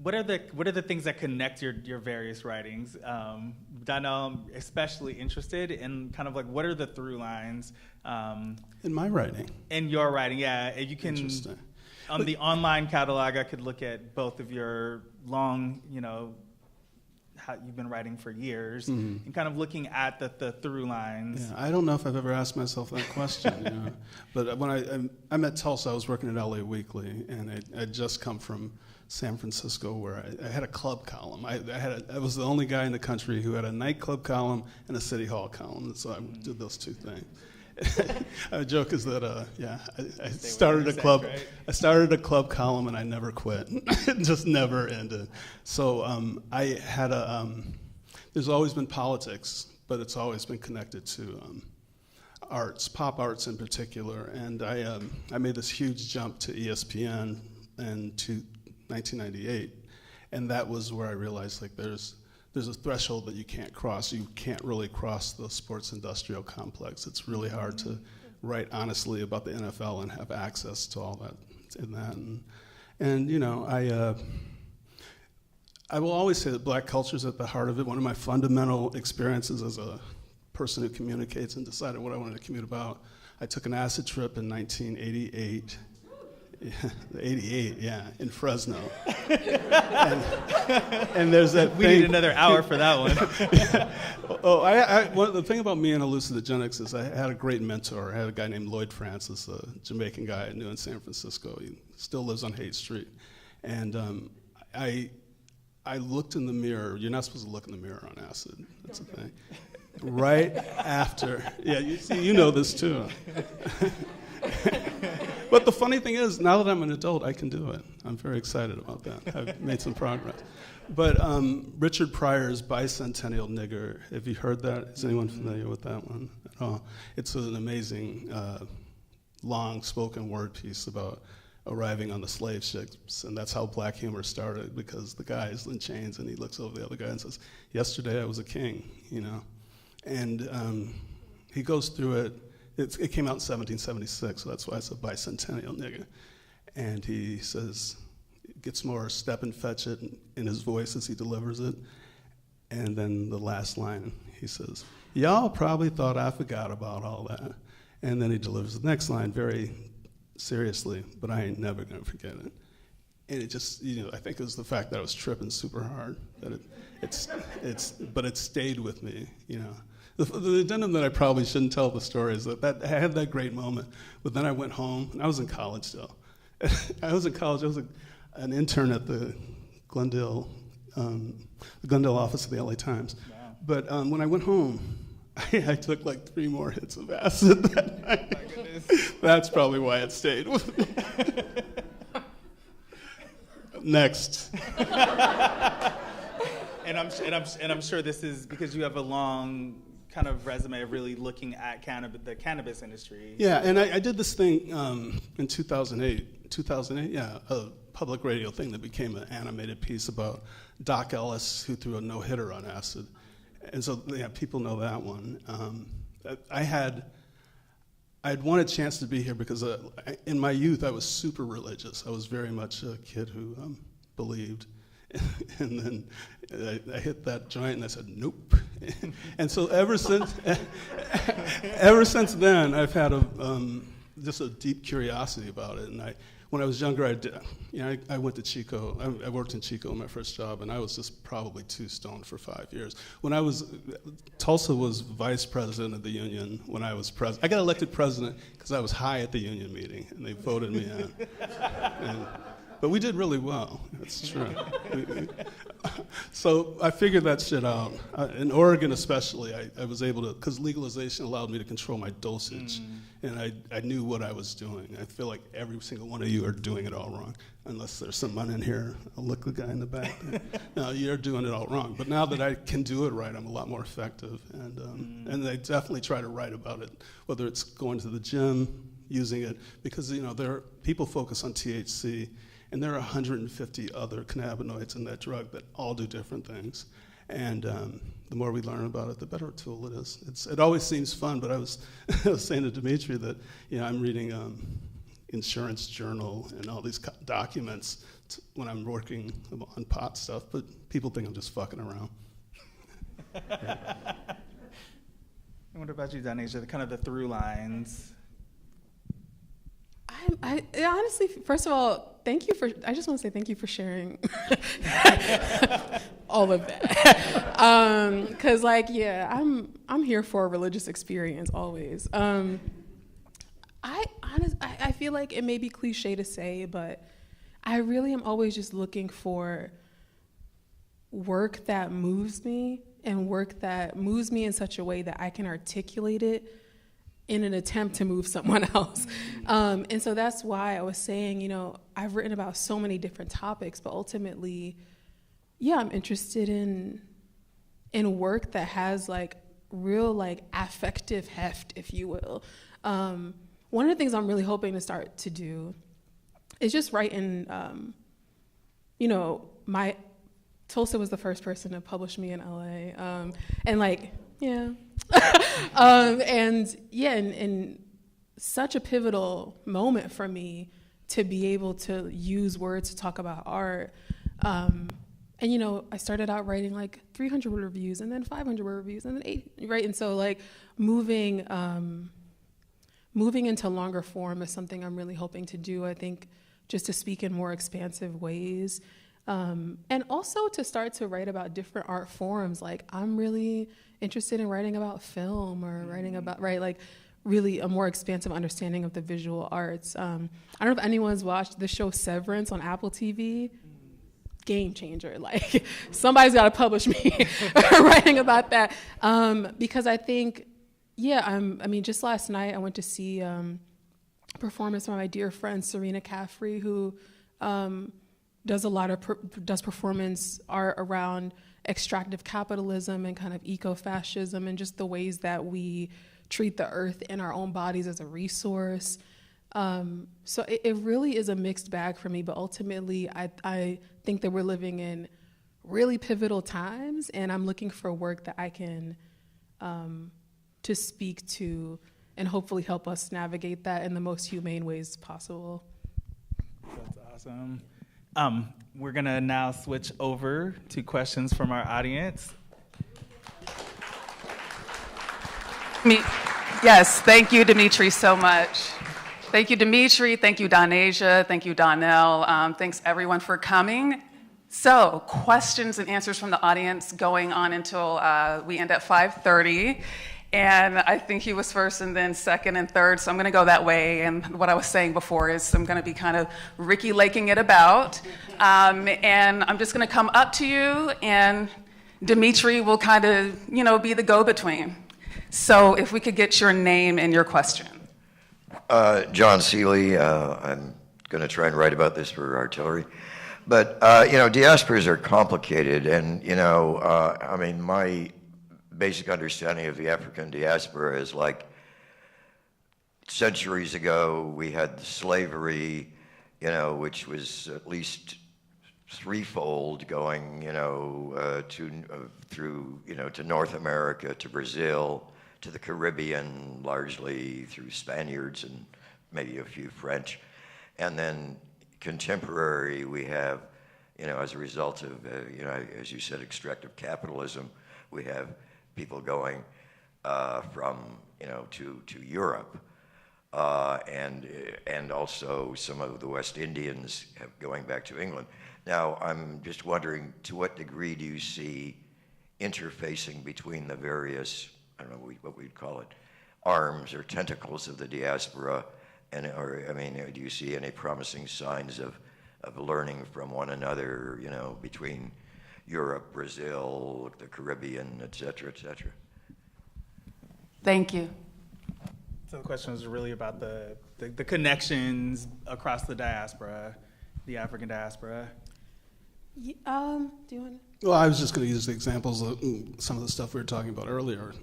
What are the things that connect your various writings? Donnell, I'm especially interested in kind of like, what are the through lines? In my writing? In your writing, yeah. You can, interesting. On the online catalog, I could look at both of your long, how you've been writing for years, and kind of looking at the through lines. Yeah, I don't know if I've ever asked myself that question, But when I'm at Tulsa, I was working at LA Weekly, and I'd just come from San Francisco, where I had a club column. I was the only guy in the country who had a nightclub column and a city hall column, so I did those two things. A joke is that, I started a club. Right? I started a club column and I never quit. It just never ended. So I had there's always been politics, but it's always been connected to arts, pop arts in particular. And I made this huge jump to ESPN in 1998, and that was where I realized like there's a threshold that you can't cross. You can't really cross the sports industrial complex. It's really hard to write honestly about the NFL and have access to all that in that. And you know, I will always say that black culture is at the heart of it. One of my fundamental experiences as a person who communicates and decided what I wanted to commute about, I took an acid trip in 1988. 88, yeah, in Fresno. and there's that We thing. need another hour for that one. The thing about me and hallucinogenics is I had a great mentor. I had a guy named Lloyd Francis, a Jamaican guy I knew in San Francisco. He still lives on Haight Street. And I looked in the mirror. You're not supposed to look in the mirror on acid. That's the thing. Right after, yeah, you know this too. But the funny thing is, now that I'm an adult, I can do it. I'm very excited about that. I've made some progress. But Richard Pryor's Bicentennial Nigger, have you heard that? Is anyone familiar with that one at all? It's an amazing, long spoken word piece about arriving on the slave ships, and that's how black humor started, because the guy is in chains, and he looks over the other guy and says, "Yesterday I was a king," you know? And he goes through it. It came out in 1776, so that's why it's a bicentennial nigga. And he says, gets more step and fetch it in his voice as he delivers it. And then the last line, he says, "Y'all probably thought I forgot about all that." And then he delivers the next line very seriously, "But I ain't never gonna forget it." And it just, you know, I think it was the fact that I was tripping super hard, that but it stayed with me, you know. The addendum that I probably shouldn't tell the story is that I had that great moment, but then I went home, and I was in college still. I was an intern at the Glendale office of the LA Times. Wow. But when I went home, I took like 3 more hits of acid that night. My goodness. That's probably why it stayed with me. Next. And I'm sure this is because you have a long kind of resume of really looking at the cannabis industry. Yeah, and I did this thing in 2008, a public radio thing that became an animated piece about Doc Ellis, who threw a no-hitter on acid. And so, yeah, people know that one. I'd won a chance to be here because in my youth I was super religious. I was very much a kid who believed. And then I hit that joint and I said, nope. And so ever since then, I've had just a deep curiosity about it. And when I was younger, I went to Chico. I worked in Chico in my first job, and I was just probably too stoned for 5 years. Tulsa was vice president of the union when I was president. I got elected president because I was high at the union meeting, and they voted me in. But we did really well. That's true. So I figured that shit out. In Oregon especially, I was able to, because legalization allowed me to control my dosage. And I knew what I was doing. I feel like every single one of you are doing it all wrong. Unless there's someone in here, I'll look the guy in the back. No, you're doing it all wrong. But now that I can do it right, I'm a lot more effective. And I definitely try to write about it, whether it's going to the gym, using it, because people focus on THC, and there are 150 other cannabinoids in that drug that all do different things. And the more we learn about it, the better a tool it is. It always seems fun, but I was saying to Demetri that I'm reading Insurance Journal and all these documents when I'm working on pot stuff, but people think I'm just fucking around. Yeah. And what about you, Donasia? Kind of the through lines. I honestly, first of all, I just want to say thank you for sharing all of that. Cause I'm here for a religious experience always. I feel like it may be cliche to say, but I really am always just looking for work that moves me and work that moves me in such a way that I can articulate it in an attempt to move someone else. And so that's why I was saying, you know, I've written about so many different topics, but ultimately, yeah, I'm interested in work that has like real like affective heft, if you will. One of the things I'm really hoping to start to do is just write in, you know, Tulsa was the first person to publish me in LA. And like, yeah. And yeah, and such a pivotal moment for me to be able to use words to talk about art. And you know, I started out writing like 300 word reviews and then 500 word reviews and then 8, right? And so like moving into longer form is something I'm really hoping to do. I think just to speak in more expansive ways. And also to start to write about different art forms. Like I'm really interested in writing about film or writing about, right, like really a more expansive understanding of the visual arts. I don't know if anyone's watched the show Severance on Apple TV. Game changer, like somebody's got to publish me writing about that. Because I think, yeah, I mean, just last night I went to see a performance by my dear friend Serena Caffrey, who does a lot of does performance art around extractive capitalism and kind of eco-fascism and just the ways that we treat the earth and our own bodies as a resource. So it really is a mixed bag for me, but ultimately I think that we're living in really pivotal times, and I'm looking for work that I can to speak to and hopefully help us navigate that in the most humane ways possible. That's awesome. We're gonna now switch over to questions from our audience. Yes, thank you, Demetri, so much. Thank you, Demetri. Thank you, Donasia. Thank you, Donnell. Thanks, everyone, for coming. So, questions and answers from the audience going on until we end at 5:30. And I think he was first and then second and third, so I'm going to go that way. And what I was saying before is I'm going to be kind of Ricky Laking it about. And I'm just going to come up to you, and Demetri will kind of, you know, be the go-between. So if we could get your name and your question. John Seeley. I'm going to try and write about this for Artillery. But, you know, diasporas are complicated. And, you know, I mean, my basic understanding of the African diaspora is like centuries ago we had slavery, you know, which was at least threefold going, you know, through, you know, to North America, to Brazil, to the Caribbean, largely through Spaniards and maybe a few French. And then contemporary we have, you know, as a result of, you know, as you said, extractive capitalism, we have people going from, you know, to Europe, and also some of the West Indians going back to England. Now, I'm just wondering, to what degree do you see interfacing between the various, I don't know what we'd call it, arms or tentacles of the diaspora, and, or I mean, do you see any promising signs of learning from one another, you know, between Europe, Brazil, the Caribbean, et cetera, et cetera? Thank you. So the question was really about the connections across the diaspora, the African diaspora. Do you want to? Well, I was just going to use the examples of some of the stuff we were talking about earlier.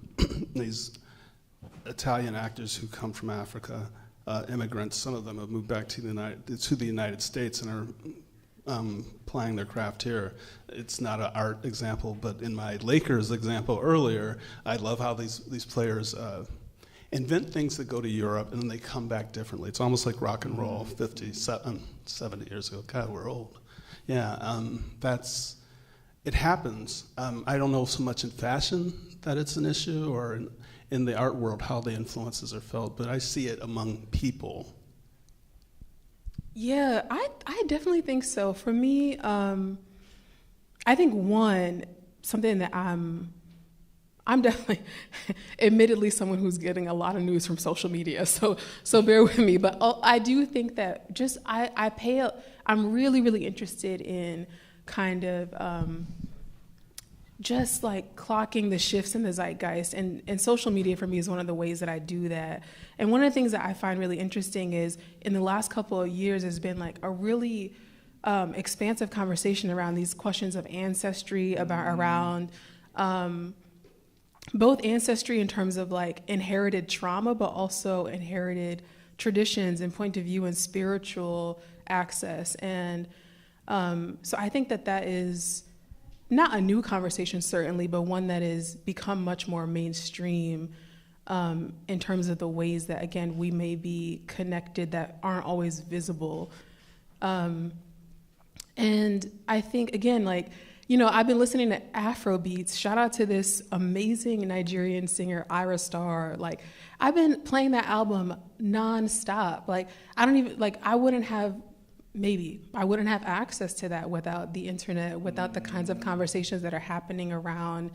These Italian actors who come from Africa, immigrants, some of them have moved back to the United States and are playing their craft here. It's not an art example, but in my Lakers example earlier, I love how these players invent things that go to Europe and then they come back differently. It's almost like rock and roll 50, 70 years ago. God, we're old. Yeah, it happens. I don't know so much in fashion that it's an issue, or in the art world how the influences are felt, but I see it among people. Yeah, I definitely think so. For me, I think something that I'm definitely, admittedly, someone who's getting a lot of news from social media, so bear with me. But I do think that I'm really, really interested in kind of just like clocking the shifts in the zeitgeist. And social media for me is one of the ways that I do that. And one of the things that I find really interesting is in the last couple of years, there's been like a really expansive conversation around these questions of ancestry, around both ancestry in terms of like inherited trauma, but also inherited traditions and point of view and spiritual access. And so I think that is not a new conversation, certainly, but one that has become much more mainstream in terms of the ways that, again, we may be connected that aren't always visible. And I think, again, like, you know, I've been listening to Afro beats. Shout out to this amazing Nigerian singer, Ira Star. Like, I've been playing that album nonstop. Like, I wouldn't have access to that without the internet, without the kinds of conversations that are happening around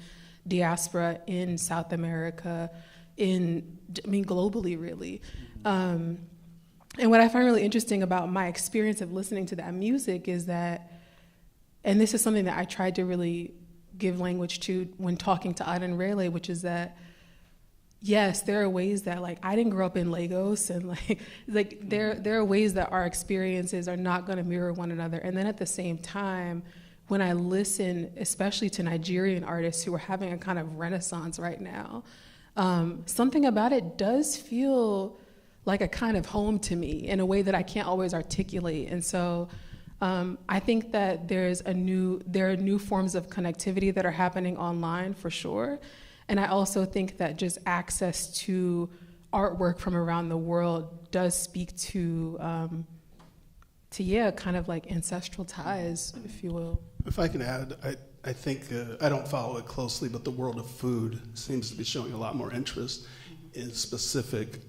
diaspora in South America, globally, really. And what I find really interesting about my experience of listening to that music is that, and this is something that I tried to really give language to when talking to Adan Rele, which is that, yes, there are ways that, like, I didn't grow up in Lagos, and like there are ways that our experiences are not going to mirror one another. And then at the same time, when I listen, especially to Nigerian artists who are having a kind of renaissance right now, something about it does feel like a kind of home to me in a way that I can't always articulate. And so I think that there are new forms of connectivity that are happening online for sure. And I also think that just access to artwork from around the world does speak to kind of like ancestral ties, if you will. If I can add, I think, I don't follow it closely, but the world of food seems to be showing a lot more interest in specific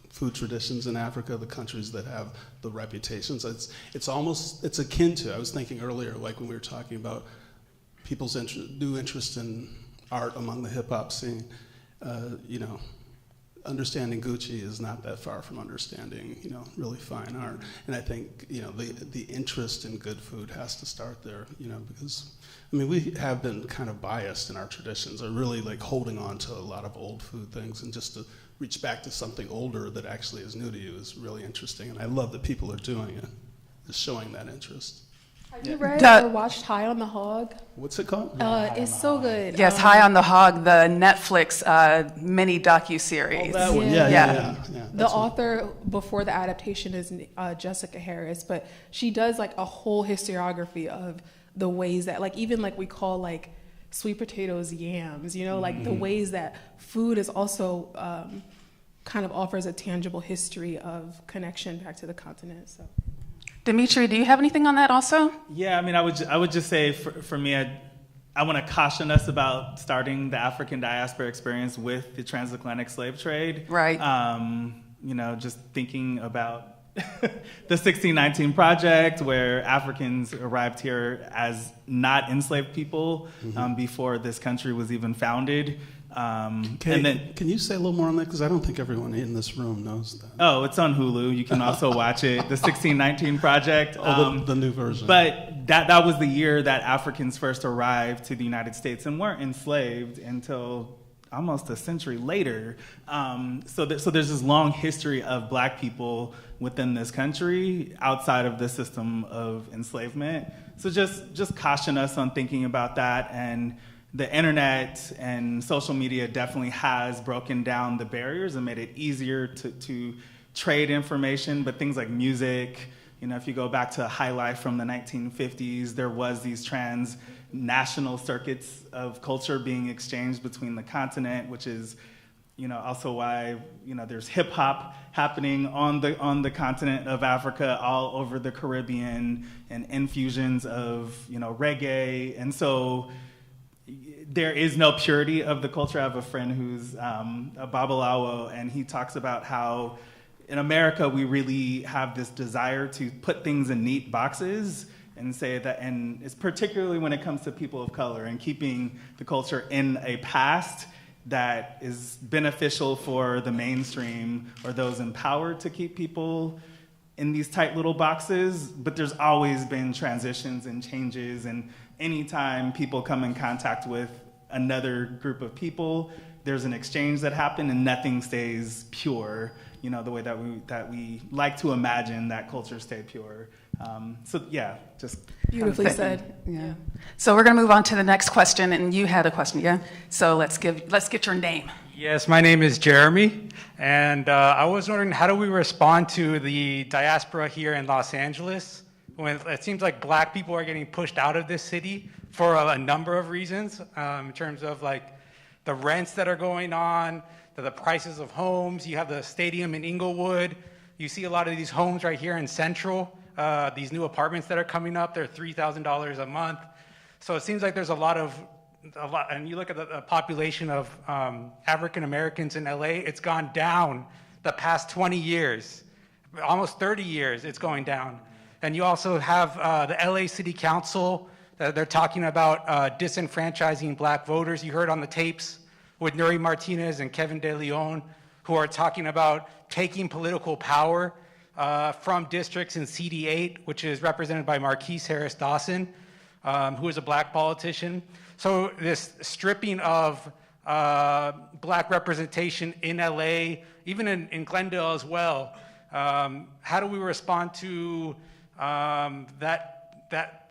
food traditions in Africa, the countries that have the reputations. It's akin to, I was thinking earlier, like when we were talking about people's new interest in art among the hip hop scene, understanding Gucci is not that far from understanding, really fine art. And I think, the interest in good food has to start there, because, we have been kind of biased in our traditions, or really like holding on to a lot of old food things, and just to reach back to something older that actually is new to you is really interesting. And I love that people are doing it, is showing that interest. Have you read or watched High on the Hog? What's it called? It's so good. Yes, High on the Hog, the Netflix mini docuseries. Oh, that one. Yeah. The author before the adaptation is Jessica Harris, but she does like a whole historiography of the ways that, like, even like we call like sweet potatoes yams, like the ways that food is also kind of offers a tangible history of connection back to the continent. So. Demetri, do you have anything on that also? Yeah, I would just say for me, I want to caution us about starting the African diaspora experience with the transatlantic slave trade. Right. Just thinking about the 1619 Project, where Africans arrived here as not enslaved people before this country was even founded. Can you say a little more on that? Because I don't think everyone in this room knows that. Oh, it's on Hulu. You can also watch it. The 1619 Project. The new version. But that was the year that Africans first arrived to the United States and weren't enslaved until almost a century later. So there's this long history of Black people within this country outside of the system of enslavement. So just caution us on thinking about that. And the internet and social media definitely has broken down the barriers and made it easier to trade information, but things like music, if you go back to High Life from the 1950s, there was these transnational circuits of culture being exchanged between the continent, which is, also why, there's hip hop happening on the continent of Africa, all over the Caribbean, and infusions of, reggae. And so there is no purity of the culture. I have a friend who's a Babalawo, and he talks about how in America we really have this desire to put things in neat boxes and say that, and it's particularly when it comes to people of color and keeping the culture in a past that is beneficial for the mainstream or those empowered to keep people in these tight little boxes, but there's always been transitions and changes, and anytime people come in contact with another group of people, there's an exchange that happens and nothing stays pure, you know, the way that we like to imagine that culture stay pure. So yeah, just Beautifully said. Yeah. So we're going to move on to the next question, and you had a question, yeah? So let's get your name. Yes, my name is Jeremy, and I was wondering, how do we respond to the diaspora here in Los Angeles when it seems like black people are getting pushed out of this city for a number of reasons, in terms of like the rents that are going on, the prices of homes. You have the stadium in Inglewood. You see a lot of these homes right here in Central, these new apartments that are coming up. They're $3,000 a month. So it seems like there's a lot, and you look at the population of African Americans in LA, it's gone down the past 20 years, almost 30 years, it's going down. And you also have the LA City Council, they're talking about disenfranchising black voters. You heard on the tapes with Nuri Martinez and Kevin De Leon, who are talking about taking political power from districts in CD8, which is represented by Marquise Harris Dawson, who is a black politician. So this stripping of black representation in LA, even in Glendale as well, how do we respond to that?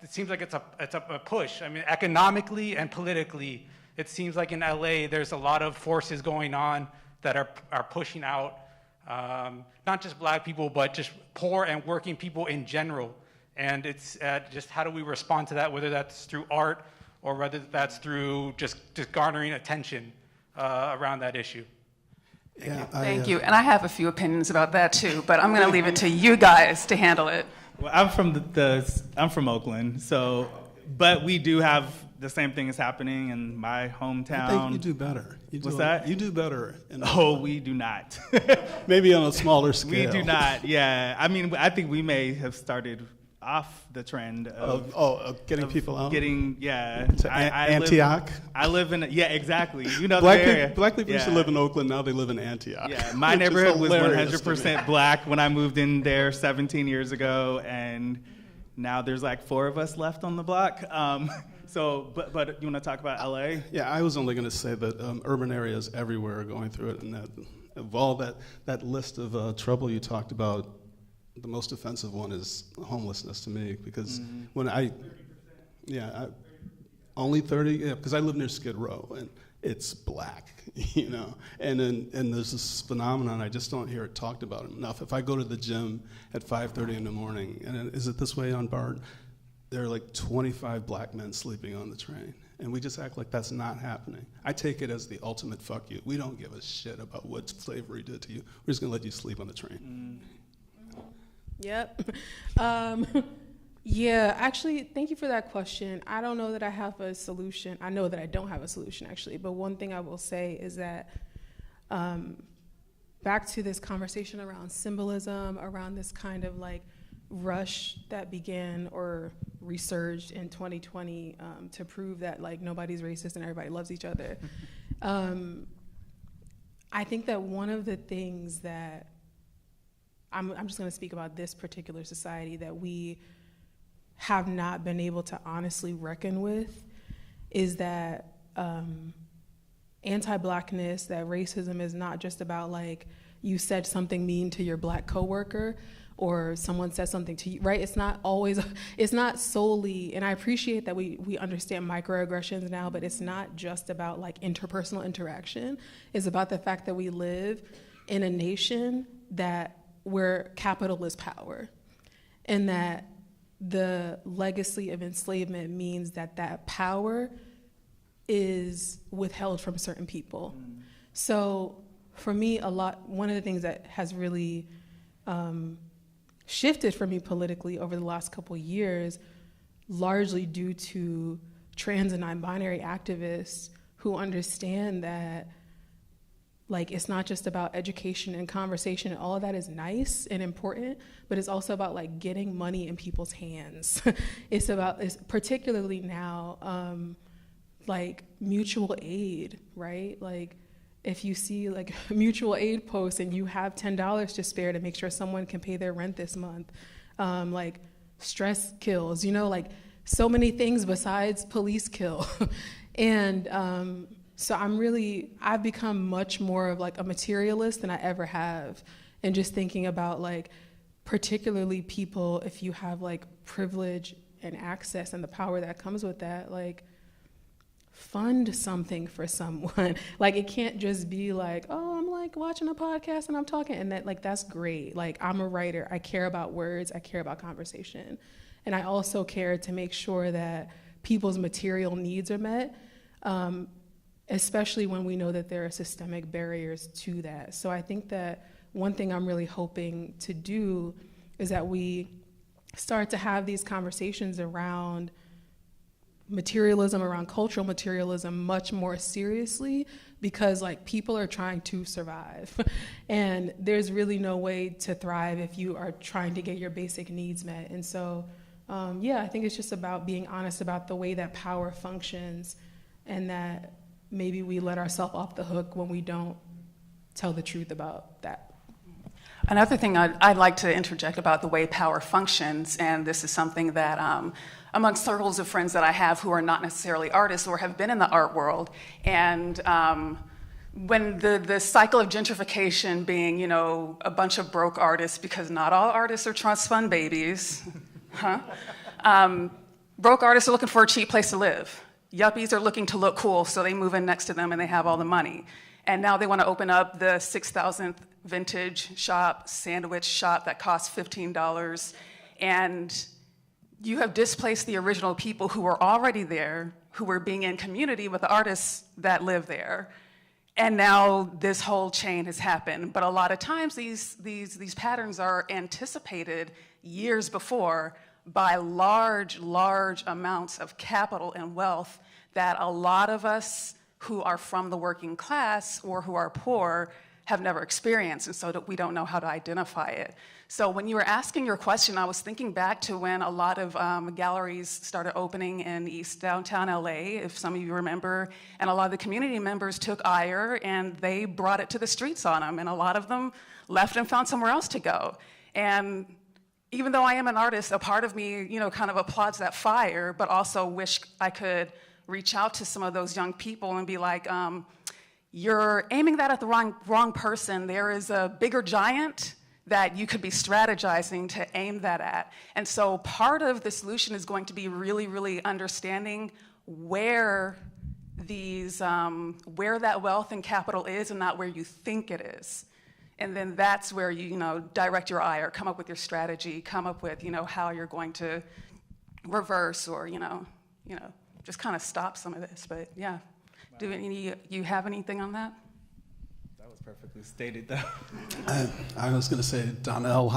It seems like it's a push. I mean, economically and politically, it seems like in LA there's a lot of forces going on that are pushing out not just black people, but just poor and working people in general. And it's just how do we respond to that, whether that's through art or whether that's through just garnering attention around that issue. Thank you. And I have a few opinions about that too, but I'm going to leave it to you guys to handle it. Well, I'm from Oakland, so, but we do have the same thing is happening in my hometown. I think you do better. What's that? You do better. We do not. Maybe on a smaller scale. We do not, yeah. I mean, I think we may have started off the trend of getting people out? Yeah. To Antioch? I live in, exactly. You know black the area. Black people used to live in Oakland, now they live in Antioch. Yeah, my neighborhood was 100% black when I moved in there 17 years ago, and now there's like 4 of us left on the block. So, but you want to talk about LA? Yeah, I was only going to say that urban areas everywhere are going through it, and that of all that list of trouble you talked about, the most offensive one is homelessness to me, because when only 30, yeah, because I live near Skid Row and it's black, you know, and there's this phenomenon, I just don't hear it talked about enough. If I go to the gym at 5:30 in the morning, and is it this way on BART? There are like 25 black men sleeping on the train, and we just act like that's not happening. I take it as the ultimate fuck you. We don't give a shit about what slavery did to you. We're just gonna let you sleep on the train. Yep. Yeah, actually, thank you for that question. I don't know that I have a solution. I know that I don't have a solution, actually. But one thing I will say is that back to this conversation around symbolism, around this kind of like rush that began or resurged in 2020 to prove that like nobody's racist and everybody loves each other. I think that one of the things that I'm just going to speak about this particular society that we have not been able to honestly reckon with is that anti-blackness, that racism is not just about like you said something mean to your black coworker or someone said something to you, right? It's not always, it's not solely, and I appreciate that we understand microaggressions now, but it's not just about like interpersonal interaction. It's about the fact that we live in a nation where capital is power, and that the legacy of enslavement means that power is withheld from certain people. So for me, one of the things that has really shifted for me politically over the last couple of years, largely due to trans and non-binary activists who understand that like it's not just about education and conversation, and all of that is nice and important, but it's also about like getting money in people's hands. It's particularly now, like mutual aid, right? Like if you see like a mutual aid post and you have $10 to spare to make sure someone can pay their rent this month, like stress kills, like so many things besides police kill. And so I've become much more of like a materialist than I ever have. And just thinking about like, particularly people, if you have like privilege and access and the power that comes with that, like fund something for someone. Like it can't just be like, oh, I'm like watching a podcast and I'm talking, and that like that's great. Like I'm a writer, I care about words, I care about conversation. And I also care to make sure that people's material needs are met, especially when we know that there are systemic barriers to that. So I think that one thing I'm really hoping to do is that we start to have these conversations around materialism, around cultural materialism much more seriously, because like people are trying to survive and there's really no way to thrive if you are trying to get your basic needs met. And so I think it's just about being honest about the way that power functions, and that maybe we let ourselves off the hook when we don't tell the truth about that. Another thing I'd like to interject about the way power functions, and this is something that among circles of friends that I have who are not necessarily artists or have been in the art world, and when the cycle of gentrification being, a bunch of broke artists, because not all artists are trust fund babies, broke artists are looking for a cheap place to live. Yuppies are looking to look cool, so they move in next to them and they have all the money. And now they want to open up the 6,000th vintage shop, sandwich shop that costs $15. And you have displaced the original people who were already there, who were being in community with the artists that live there. And now this whole chain has happened. But a lot of times these patterns are anticipated years before by large amounts of capital and wealth that a lot of us who are from the working class or who are poor have never experienced, and so we don't know how to identify it. So when you were asking your question, I was thinking back to when a lot of galleries started opening in East Downtown LA, if some of you remember, and a lot of the community members took ire and they brought it to the streets on them, and a lot of them left and found somewhere else to go. And even though I am an artist, a part of me, kind of applauds that fire, but also wish I could reach out to some of those young people and be like, you're aiming that at the wrong person. There is a bigger giant that you could be strategizing to aim that at. And so part of the solution is going to be really, really understanding where that wealth and capital is and not where you think it is. And then that's where you direct your eye or come up with your strategy, come up with, how you're going to reverse or, just kind of stop some of this. But yeah, wow. Do you have anything on that? That was perfectly stated, though. I was going to say Donnell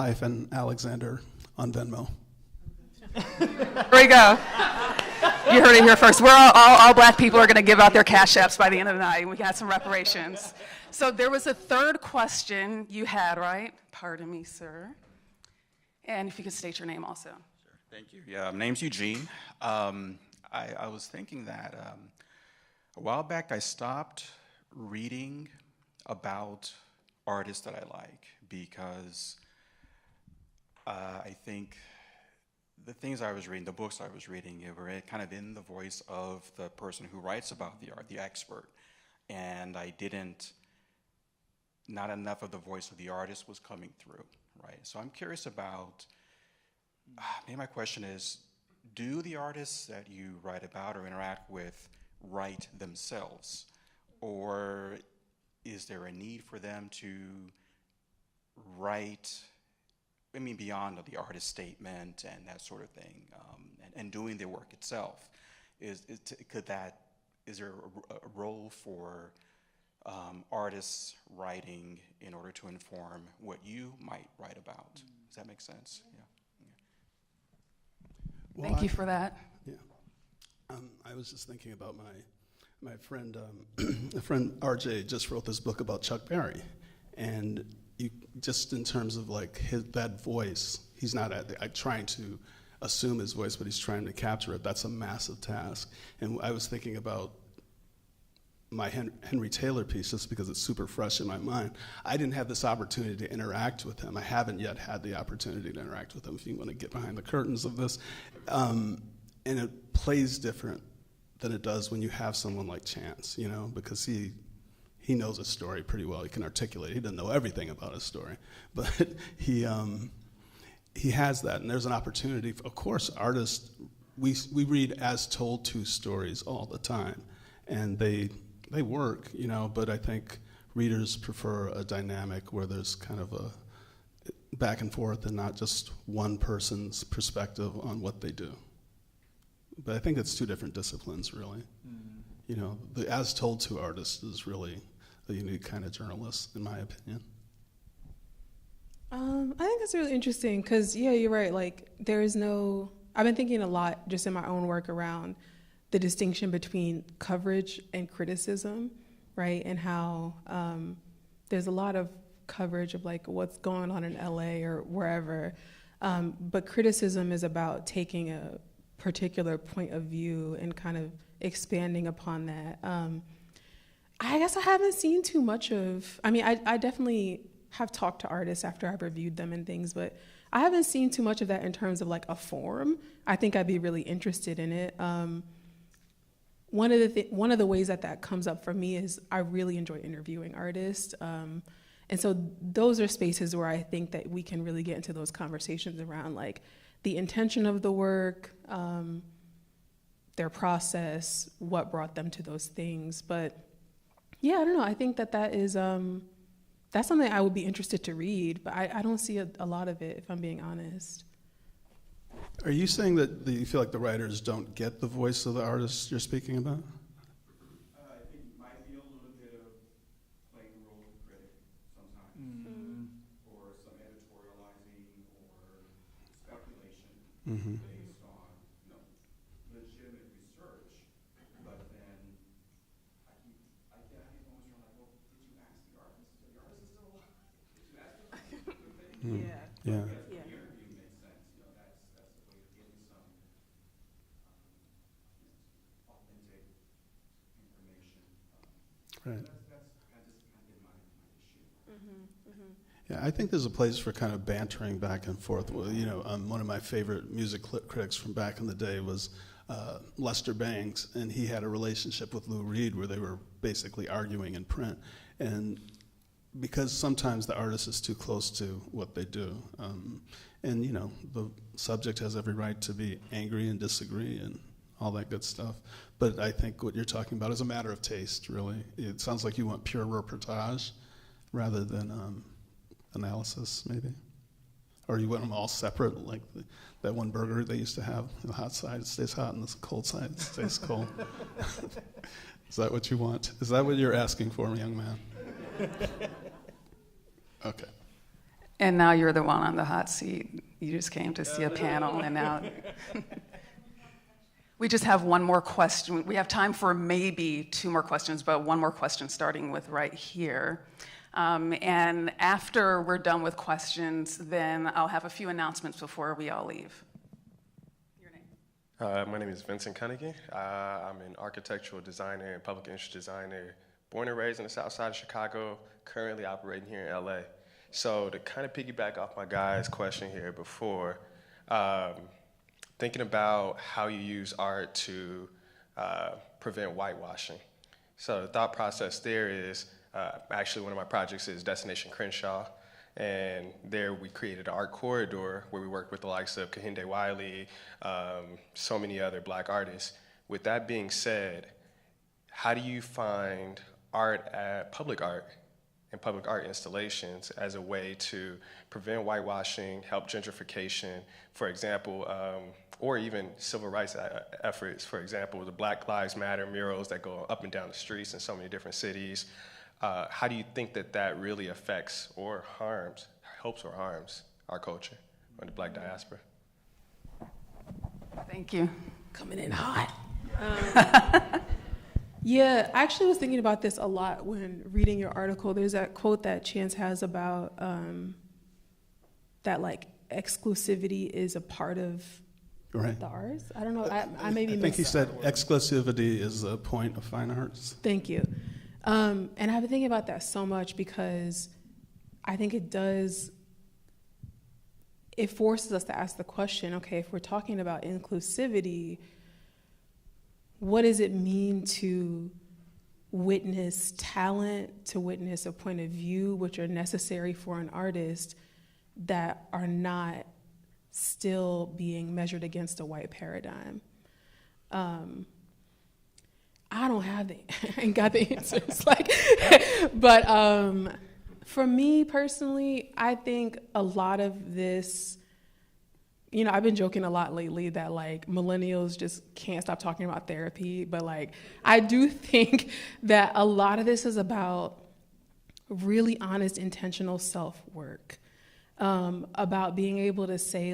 Alexander on Venmo. Here we go. You heard it here first. We're all black people are going to give out their cash apps by the end of the night. We got some reparations. So there was a third question you had, right? Pardon me, sir. And if you could state your name also. Sure. Thank you. Yeah, my name's Eugene. I was thinking that a while back I stopped reading about artists that I like because I think the things I was reading, the books I was reading, were kind of in the voice of the person who writes about the art, the expert. And not enough of the voice of the artist was coming through, right? So I'm curious about, maybe my question is, do the artists that you write about or interact with write themselves? Or is there a need for them to write, beyond the artist statement and that sort of thing, and doing their work itself? Is there a role for artists writing in order to inform what you might write about? Does that make sense? Yeah. Well, Thank you for that. Yeah. I was just thinking about my friend, a friend RJ just wrote this book about Chuck Berry, and just in terms of like that voice, he's not trying to assume his voice, but he's trying to capture it. That's a massive task. And I was thinking about my Henry Taylor piece, just because it's super fresh in my mind, I didn't have this opportunity to interact with him. I haven't yet had the opportunity to interact with him, if you want to get behind the curtains of this. And it plays different than it does when you have someone like Chance, you know, because he knows his story pretty well. He can articulate it. He doesn't know everything about his story, but he has that, and there's an opportunity. Of course, artists, we read as told to stories all the time, and they work, you know, but I think readers prefer a dynamic where there's kind of a back and forth and not just one person's perspective on what they do. But I think it's two different disciplines, really. You know, the as told to artist is really a unique kind of journalist, in my opinion. I think that's really interesting because, yeah, you're right. Like, I've been thinking a lot just in my own work around the distinction between coverage and criticism, right? And how there's a lot of coverage of like what's going on in LA or wherever, but criticism is about taking a particular point of view and kind of expanding upon that. I guess I haven't seen too much of, I definitely have talked to artists after I've reviewed them and things, but I haven't seen too much of that in terms of like a forum. I think I'd be really interested in it. One of the ways that comes up for me is I really enjoy interviewing artists. And so those are spaces where I think that we can really get into those conversations around like the intention of the work, their process, what brought them to those things. But yeah, I don't know. I think that is, that's something I would be interested to read, but I don't see a lot of it, if I'm being honest. Are you saying that you feel like the writers don't get the voice of the artists you're speaking about? I think it might be a little bit of playing the role of critic sometimes, or some editorializing or speculation based on legitimate research. But then I get moments where I'm like, well, did you ask the artist? The artist is still alive. Did you ask them? Yeah. Right. Yeah, I think there's a place for kind of bantering back and forth. Well, you know, one of my favorite music critics from back in the day was Lester Bangs, and he had a relationship with Lou Reed where they were basically arguing in print. And because sometimes the artist is too close to what they do. And, you know, the subject has every right to be angry and disagree and all that good stuff. But I think what you're talking about is a matter of taste, really. It sounds like you want pure reportage rather than analysis, maybe. Or you want them all separate, like that one burger they used to have. The hot side stays hot and the cold side stays cold. Is that what you want? Is that what you're asking for, young man? Okay. And now you're the one on the hot seat. You just came to see a panel, and now... We just have one more question. We have time for maybe 2 more questions, but one more question starting with right here. And after we're done with questions, then I'll have a few announcements before we all leave. Your name? My name is Vincent Cunnington. I'm an architectural designer and public interest designer, born and raised in the south side of Chicago, currently operating here in LA. So to kind of piggyback off my guy's question here before, thinking about how you use art to prevent whitewashing. So the thought process there is, actually one of my projects is Destination Crenshaw, and there we created an art corridor where we worked with the likes of Kehinde Wiley, so many other black artists. With that being said, how do you find public art and public art installations as a way to prevent whitewashing, help gentrification, for example, or even civil rights efforts, for example, the Black Lives Matter murals that go up and down the streets in so many different cities. How do you think that really affects or helps or harms our culture or the Black diaspora? Thank you. Coming in hot. Yeah, I actually was thinking about this a lot when reading your article. There's that quote that Chance has about that like exclusivity is a part of Right. the arts. I don't know. I maybe I think he said exclusivity is a point of fine arts. Thank you. And I've been thinking about that so much because I think it forces us to ask the question, okay, if we're talking about inclusivity, what does it mean to witness talent, to witness a point of view, which are necessary for an artist, that are not still being measured against a white paradigm? I don't have I ain't got the answers. But for me personally, I think a lot of this, I've been joking a lot lately that millennials just can't stop talking about therapy, but I do think that a lot of this is about really honest, intentional self-work, about being able to say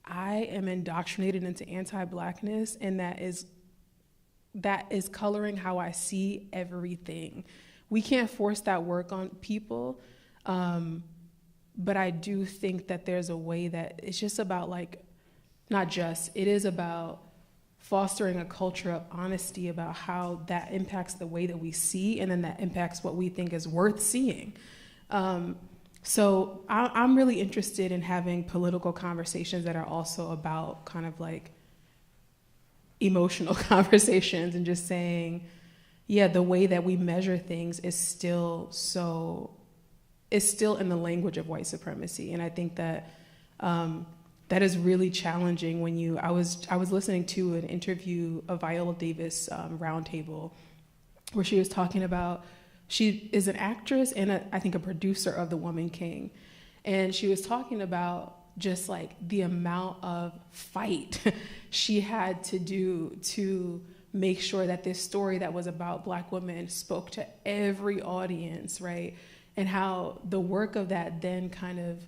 I am indoctrinated into anti-Blackness, and that is coloring how I see everything. We can't force that work on people, but I do think that there's a way that it's just about it is about fostering a culture of honesty about how that impacts the way that we see, and then that impacts what we think is worth seeing. So I'm really interested in having political conversations that are also about kind of emotional conversations, and just saying, the way that we measure things is still in the language of white supremacy. And I think that that is really challenging when I was listening to an interview of Viola Davis roundtable, where she was talking about, she is an actress and I think a producer of The Woman King. And she was talking about just the amount of fight she had to do to make sure that this story that was about Black women spoke to every audience, right? And how the work of that then kind of,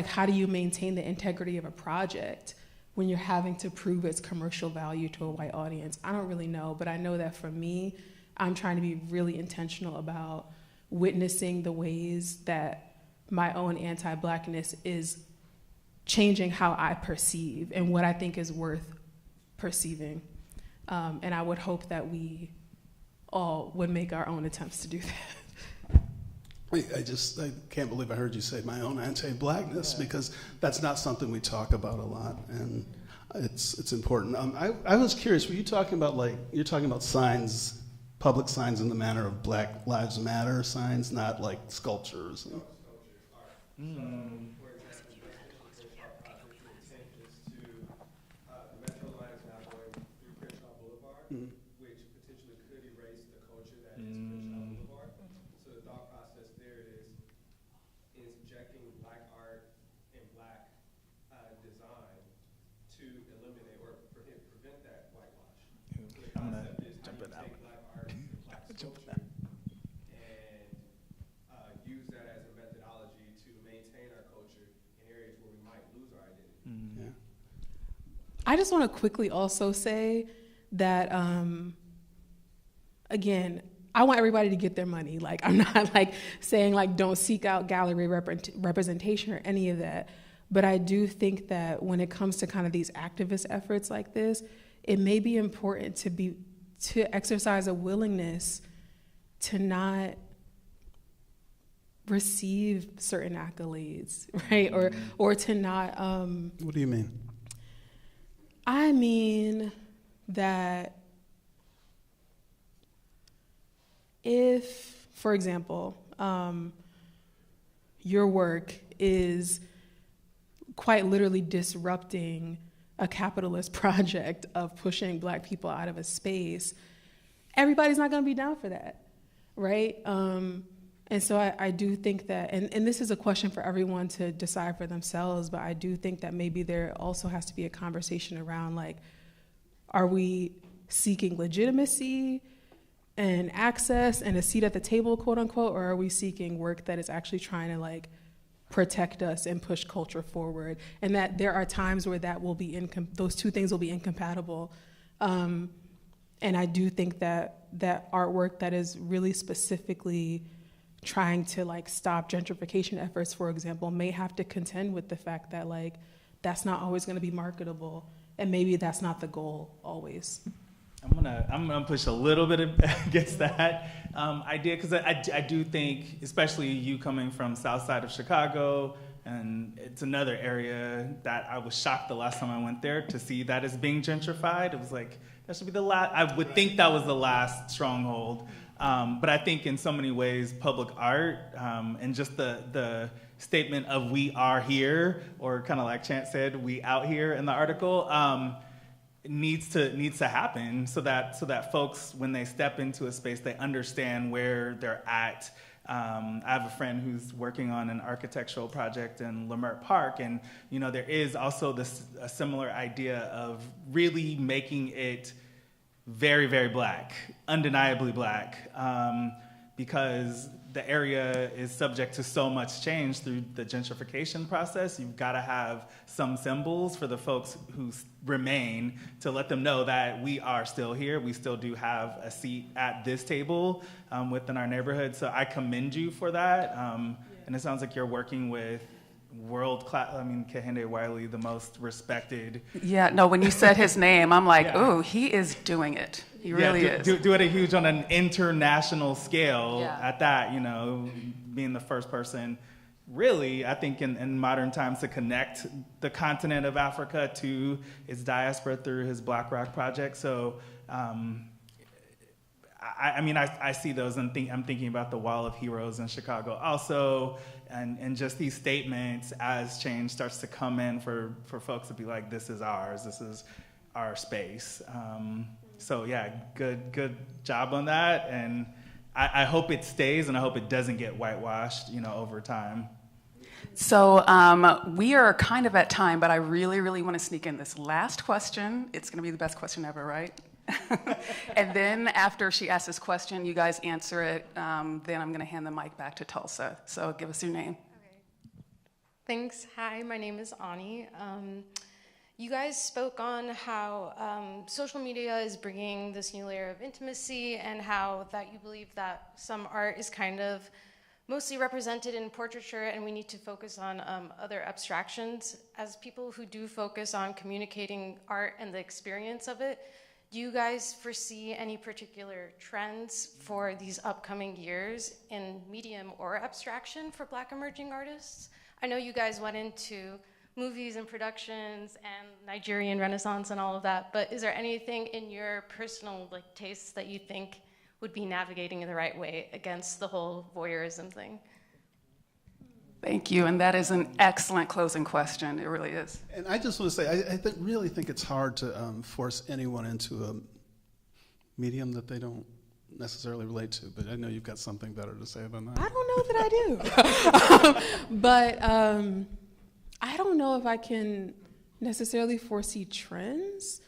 how do you maintain the integrity of a project when you're having to prove its commercial value to a white audience? I don't really know, but I know that for me, I'm trying to be really intentional about witnessing the ways that my own anti-Blackness is changing how I perceive and what I think is worth perceiving. And I would hope that we all would make our own attempts to do that. I can't believe I heard you say my own anti-Blackness, because that's not something we talk about a lot, and it's important. I was curious, were you talking about you're talking about signs, public signs in the manner of Black Lives Matter signs, not sculptures? Which potentially could erase the culture that is Crenshaw Boulevard. So the thought process there is injecting Black art and Black design to eliminate or prevent that whitewash. So the concept is how you take Black art and Black sculpture and use that as a methodology to maintain our culture in areas where we might lose our identity. I just want to quickly also say that, again, I want everybody to get their money. I'm not saying don't seek out gallery representation or any of that. But I do think that when it comes to kind of these activist efforts like this, it may be important to exercise a willingness to not receive certain accolades, right? Or to not. What do you mean? I mean that if, for example, your work is quite literally disrupting a capitalist project of pushing Black people out of a space, everybody's not going to be down for that, right? And so I do think that, and this is a question for everyone to decide for themselves, but I do think that maybe there also has to be a conversation around are we seeking legitimacy and access and a seat at the table, quote unquote, or are we seeking work that is actually trying to protect us and push culture forward? And that there are times where that will be those two things will be incompatible. And I do think that artwork that is really specifically trying to stop gentrification efforts, for example, may have to contend with the fact that that's not always going to be marketable, and maybe that's not the goal always. I'm gonna push a little bit against that idea, because I do think, especially you coming from South Side of Chicago, and it's another area that I was shocked the last time I went there to see that is being gentrified. It was like, that should be the last, I would think that was the last stronghold. But I think in so many ways, public art and just the statement of we are here, or kind of like Chance said, we out here in the article, needs to happen so that folks, when they step into a space, they understand where they're at. I have a friend who's working on an architectural project in Leimert Park, and there is also a similar idea of really making it very, very Black, undeniably Black, because the area is subject to so much change through the gentrification process. You've got to have some symbols for the folks who remain to let them know that we are still here. We still do have a seat at this table within our neighborhood. So I commend you for that. And it sounds like you're working with world-class, Kehinde Wiley, the most respected. Yeah, no, when you said his name, I'm like, ooh, he is doing it. He really is. Doing it huge on an international scale at that, being the first person, really, I think in modern times, to connect the continent of Africa to its diaspora through his Black Rock project. So, I see those, and I'm thinking about the Wall of Heroes in Chicago also, and just these statements as change starts to come in for folks to be like, this is ours, this is our space. So yeah, good job on that, and I hope it stays, and I hope it doesn't get whitewashed, over time. So we are kind of at time, but I really, really want to sneak in this last question. It's going to be the best question ever, right? And then after she asks this question, you guys answer it. Then I'm going to hand the mic back to Tulsa. So give us your name. Okay. Thanks. Hi, my name is Ani. You guys spoke on how social media is bringing this new layer of intimacy, and how that you believe that some art is kind of mostly represented in portraiture, and we need to focus on other abstractions. As people who do focus on communicating art and the experience of it, do you guys foresee any particular trends for these upcoming years in medium or abstraction for Black emerging artists? I know you guys went into movies and productions and Nigerian Renaissance and all of that, but is there anything in your personal tastes that you think would be navigating in the right way against the whole voyeurism thing? Thank you, and that is an excellent closing question. It really is. And I just want to say, I really think it's hard to force anyone into a medium that they don't necessarily relate to, but I know you've got something better to say than that. I don't know that I do. But I don't know if I can necessarily foresee trends.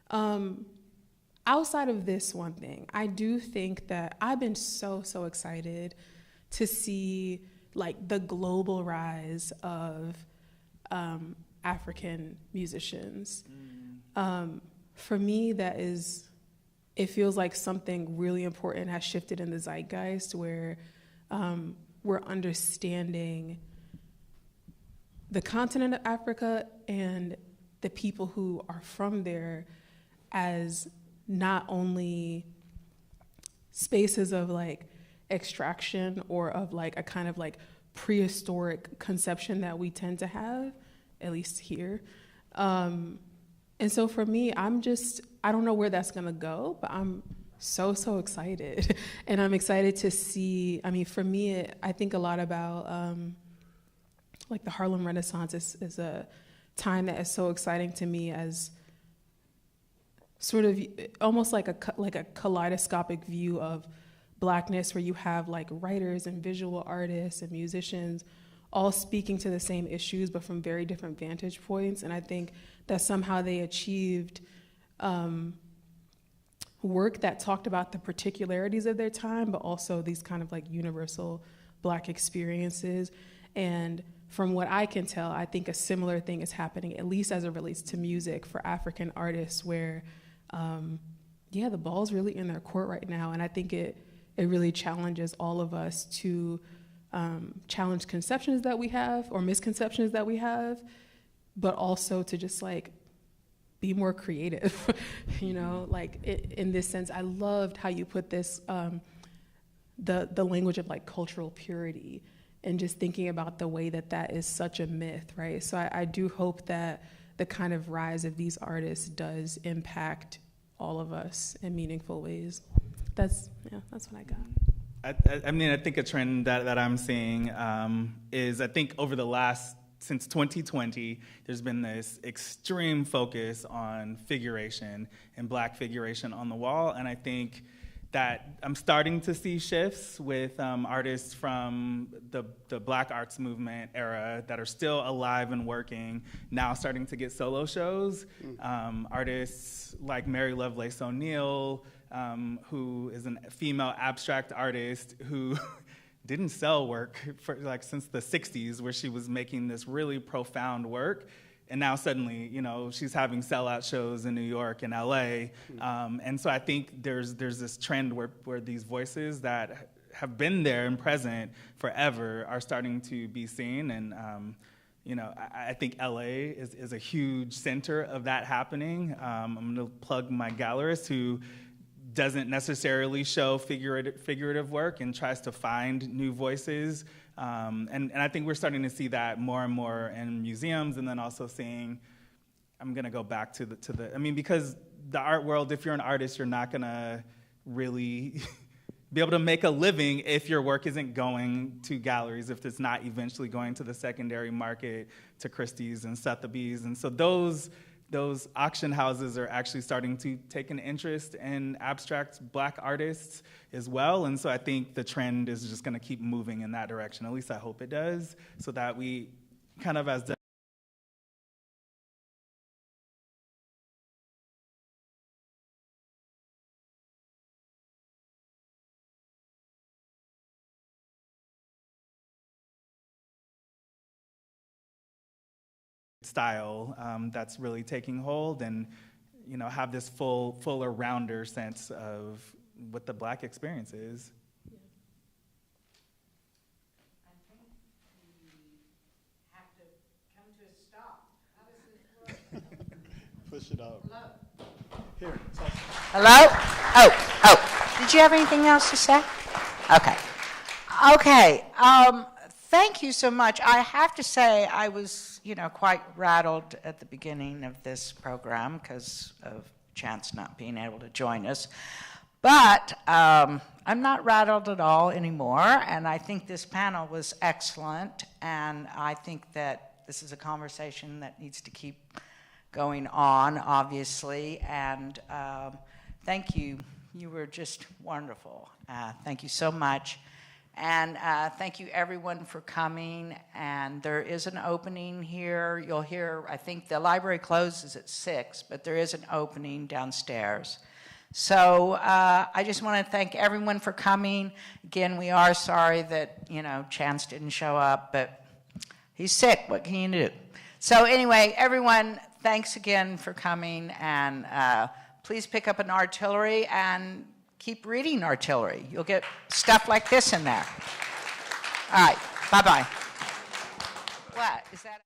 Outside of this one thing, I do think that I've been so excited to see the global rise of African musicians. For me, it feels like something really important has shifted in the zeitgeist, where we're understanding the continent of Africa and the people who are from there as not only spaces of extraction or of a kind of prehistoric conception that we tend to have, at least here. And so for me, I don't know where that's gonna go, but I'm so excited. And I'm excited to see, for me, I think a lot about the Harlem Renaissance is a time that is so exciting to me, as sort of almost like a kaleidoscopic view of Blackness, where you have writers and visual artists and musicians all speaking to the same issues, but from very different vantage points. And I think that somehow they achieved work that talked about the particularities of their time, but also these kind of universal Black experiences. And from what I can tell, I think a similar thing is happening, at least as it relates to music, for African artists, where the ball's really in their court right now. And I think it really challenges all of us to challenge conceptions that we have, or misconceptions that we have, but also to just like be more creative, you know, like in this sense. I loved how you put this, the language of like cultural purity, and just thinking about the way that that is such a myth, right? So I do hope that the kind of rise of these artists does impact all of us in meaningful ways. That's what I got. I mean, I think a trend that I'm seeing is, I think over the last, since 2020, there's been this extreme focus on figuration and Black figuration on the wall, and I think that I'm starting to see shifts with artists from the Black arts movement era that are still alive and working, now starting to get solo shows. Artists like Mary Lovelace O'Neill, who is a female abstract artist who didn't sell work for like since the 60s, where she was making this really profound work. And now suddenly, you know, she's having sellout shows in New York and LA. And so I think there's this trend where these voices that have been there and present forever are starting to be seen. And, you know, I think LA is a huge center of that happening. I'm gonna plug my gallerist, who doesn't necessarily show figurative work and tries to find new voices. And I think we're starting to see that more and more in museums, and then also seeing, I'm gonna go back to the I mean, because the art world, if you're an artist, you're not gonna really be able to make a living if your work isn't going to galleries, if it's not eventually going to the secondary market, to Christie's and Sotheby's. And so those auction houses are actually starting to take an interest in abstract Black artists as well. And so I think the trend is just gonna keep moving in that direction. At least I hope it does, so that we kind of, as the style that's really taking hold, and, you know, have this fuller, rounder sense of what the Black experience is. I think we have to come to a stop. How does this work? Push it up. Hello? Here. Hello? Oh. Did you have anything else to say? Okay. Okay. Thank you so much. I have to say I was, you know, quite rattled at the beginning of this program because of Chance not being able to join us. But I'm not rattled at all anymore, and I think this panel was excellent, and I think that this is a conversation that needs to keep going on, obviously, and thank you. You were just wonderful. Thank you so much. And thank you, everyone, for coming. And there is an opening here. You'll hear, I think the library closes at 6, but there is an opening downstairs. So I just want to thank everyone for coming. Again, we are sorry that, you know, Chance didn't show up, but he's sick. What can you do? So anyway, everyone, thanks again for coming. And please pick up an artillery and keep reading artillery. You'll get stuff like this in there. All right, bye-bye. What, is that?